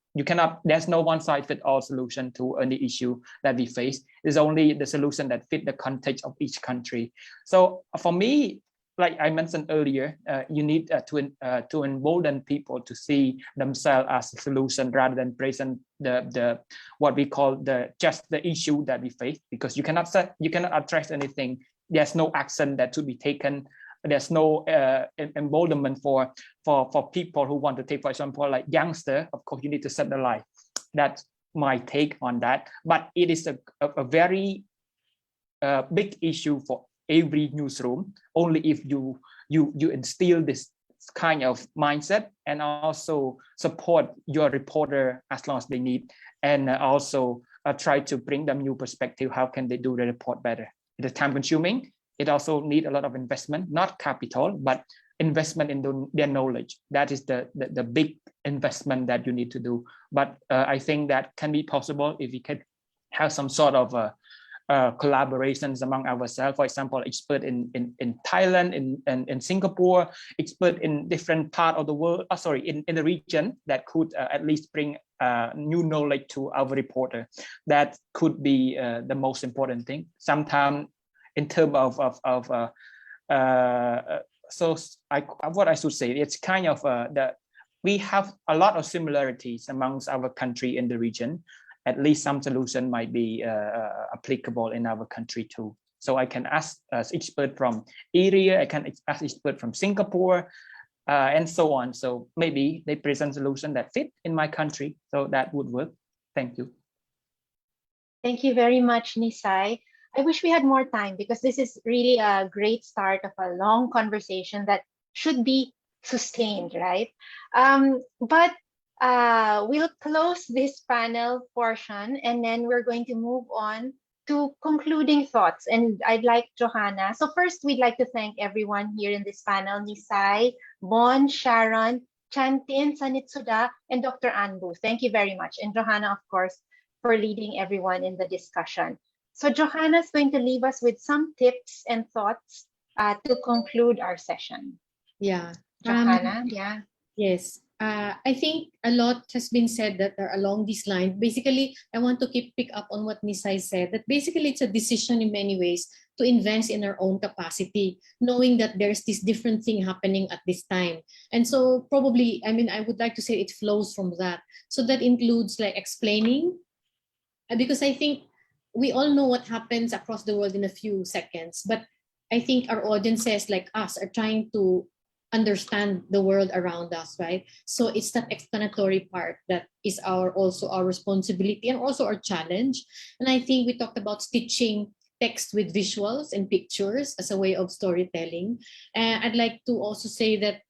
there's no one size fit all solution to any issue that we face. There's only the solution that fit the context of each country. So for me, like I mentioned earlier, you need to embolden people to see themselves as a solution rather than present the what we call just the issue that we face, because you cannot address anything. There's no action that should be taken. There's no emboldenment for people who want to take, for example, like youngster. Of course, you need to set the life. That's my take on that. But it is a very big issue for every newsroom. Only if you instill this kind of mindset and also support your reporter as long as they need, and also try to bring them new perspective. How can they do the report better? It is time consuming. It also need a lot of investment, not capital, but investment in their knowledge. That is the big investment that you need to do. But I think that can be possible if we can have some sort of collaborations among ourselves. For example, expert in Thailand, in Singapore, expert in different part of the world, in the region, that could at least bring new knowledge to our reporter. That could be the most important thing. Sometimes in terms of what I should say, it's kind of that we have a lot of similarities amongst our country in the region. At least some solution might be applicable in our country too. So I can ask expert from area, I can ask expert from Singapore, and so on. So maybe they present solution that fit in my country. So that would work. Thank you. Thank you very much, Nisai. I wish we had more time, because this is really a great start of a long conversation that should be sustained, right? But we'll close this panel portion, and then we're going to move on to concluding thoughts. And I'd like Johanna. So first, we'd like to thank everyone here in this panel: Nisai, Bon, Sharon, Chantin, Sanitsuda, and Dr. Anbu. Thank you very much. And Johanna, of course, for leading everyone in the discussion. So Johanna's going to leave us with some tips and thoughts to conclude our session. Yeah. Johanna, Yes. I think a lot has been said that are along these lines. Basically, I want to pick up on what Nisai said, that basically it's a decision in many ways to invest in our own capacity, knowing that there's this different thing happening at this time. And so probably, I would like to say it flows from that. So that includes like explaining, because I think we all know what happens across the world in a few seconds, but I think our audiences like us are trying to understand the world around us, right? So it's that explanatory part that is also our responsibility and also our challenge. And I think we talked about stitching text with visuals and pictures as a way of storytelling. And I'd like to also say that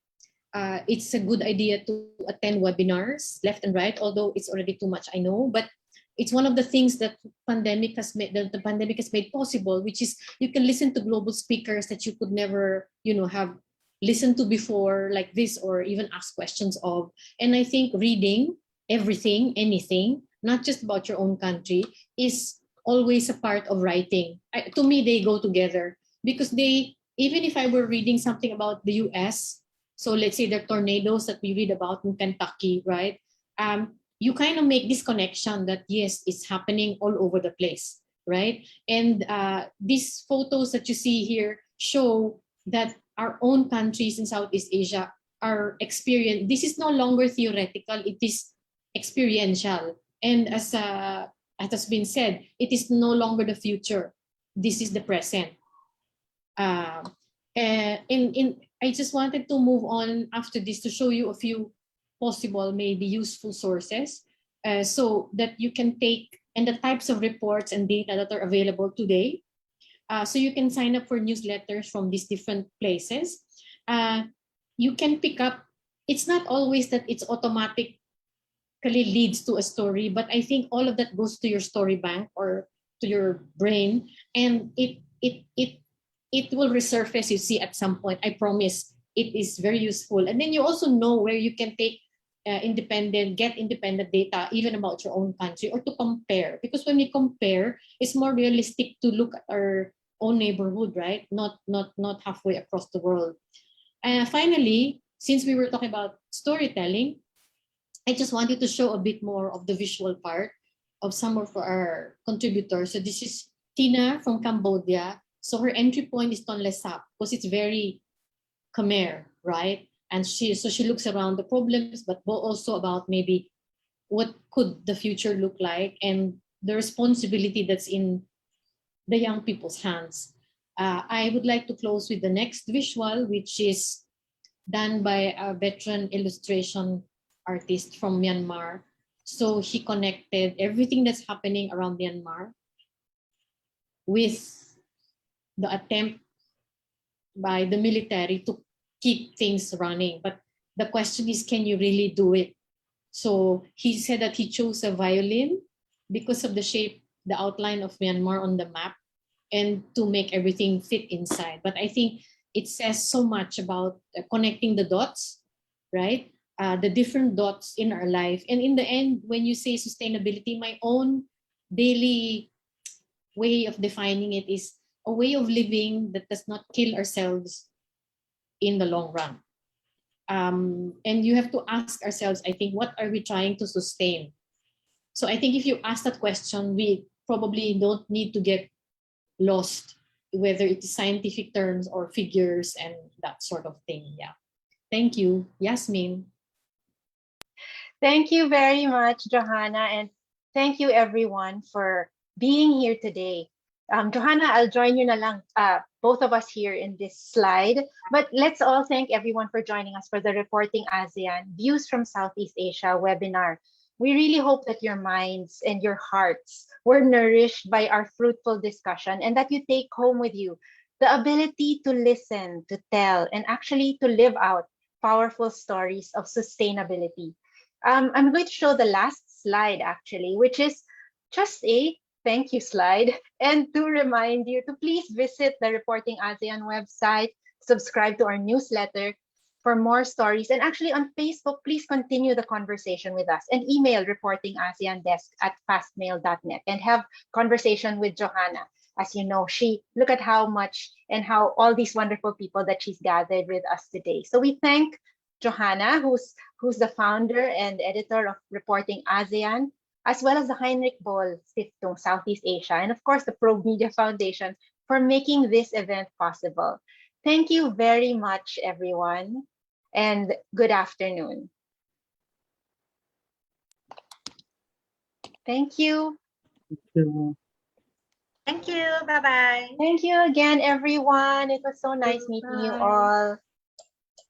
it's a good idea to attend webinars left and right, although it's already too much, I know, but it's one of the things that the pandemic has made possible, which is you can listen to global speakers that you could never, have listened to before like this, or even ask questions of. And I think reading everything, anything, not just about your own country, is always a part of writing. To me, they go together, because even if I were reading something about the US, so let's say the tornadoes that we read about in Kentucky, right? You kind of make this connection that yes, it's happening all over the place, right? And these photos that you see here show that our own countries in Southeast Asia are experiencing. This is no longer theoretical, it is experiential. And as has been said, it is no longer the future. This is the present. I just wanted to move on after this to show you a few possible, maybe useful sources, so that you can take, and the types of reports and data that are available today. So you can sign up for newsletters from these different places. You can pick up, it's not always that it's automatically leads to a story, but I think all of that goes to your story bank or to your brain, and it will resurface, you see, at some point. I promise it is very useful. And then you also know where you can take get independent data, even about your own country, or to compare. Because when we compare, it's more realistic to look at our own neighborhood, right? Not halfway across the world. Finally, since we were talking about storytelling, I just wanted to show a bit more of the visual part of some of our contributors. So this is Tina from Cambodia. So her entry point is Tonle Sap, because it's very Khmer, right? And she looks around the problems, but also about maybe what could the future look like and the responsibility that's in the young people's hands. I would like to close with the next visual, which is done by a veteran illustration artist from Myanmar. So he connected everything that's happening around Myanmar with the attempt by the military to keep things running. But the question is, can you really do it? So he said that he chose a violin because of the shape, the outline of Myanmar on the map, and to make everything fit inside. But I think it says so much about connecting the dots, right? The different dots in our life. And in the end, when you say sustainability, my own daily way of defining it is a way of living that does not kill ourselves in the long run. And you have to ask ourselves, I think, what are we trying to sustain? So I think if you ask that question, we probably don't need to get lost, whether it is scientific terms or figures and that sort of thing. Yeah. Thank you. Yasmin. Thank you very much, Johanna, and thank you everyone for being here today. Johanna, I'll join you na lang, both of us here in this slide, but let's all thank everyone for joining us for the Reporting ASEAN Views from Southeast Asia webinar. We really hope that your minds and your hearts were nourished by our fruitful discussion and that you take home with you the ability to listen, to tell, and actually to live out powerful stories of sustainability. I'm going to show the last slide actually, which is just a thank you slide, and to remind you to please visit the Reporting ASEAN website, subscribe to our newsletter for more stories, and actually on Facebook, please continue the conversation with us and email reportingaseandesk@fastmail.net and have conversation with Johanna. As you know, look at how much and how all these wonderful people that she's gathered with us today. So we thank Johanna, who's the founder and editor of Reporting ASEAN, as well as the Heinrich Boll Stiftung Southeast Asia, and of course the Probe Media Foundation for making this event possible. Thank you very much, everyone, and good afternoon. Thank you. Thank you. Bye-bye. Thank you again, everyone. It was so nice meeting you all.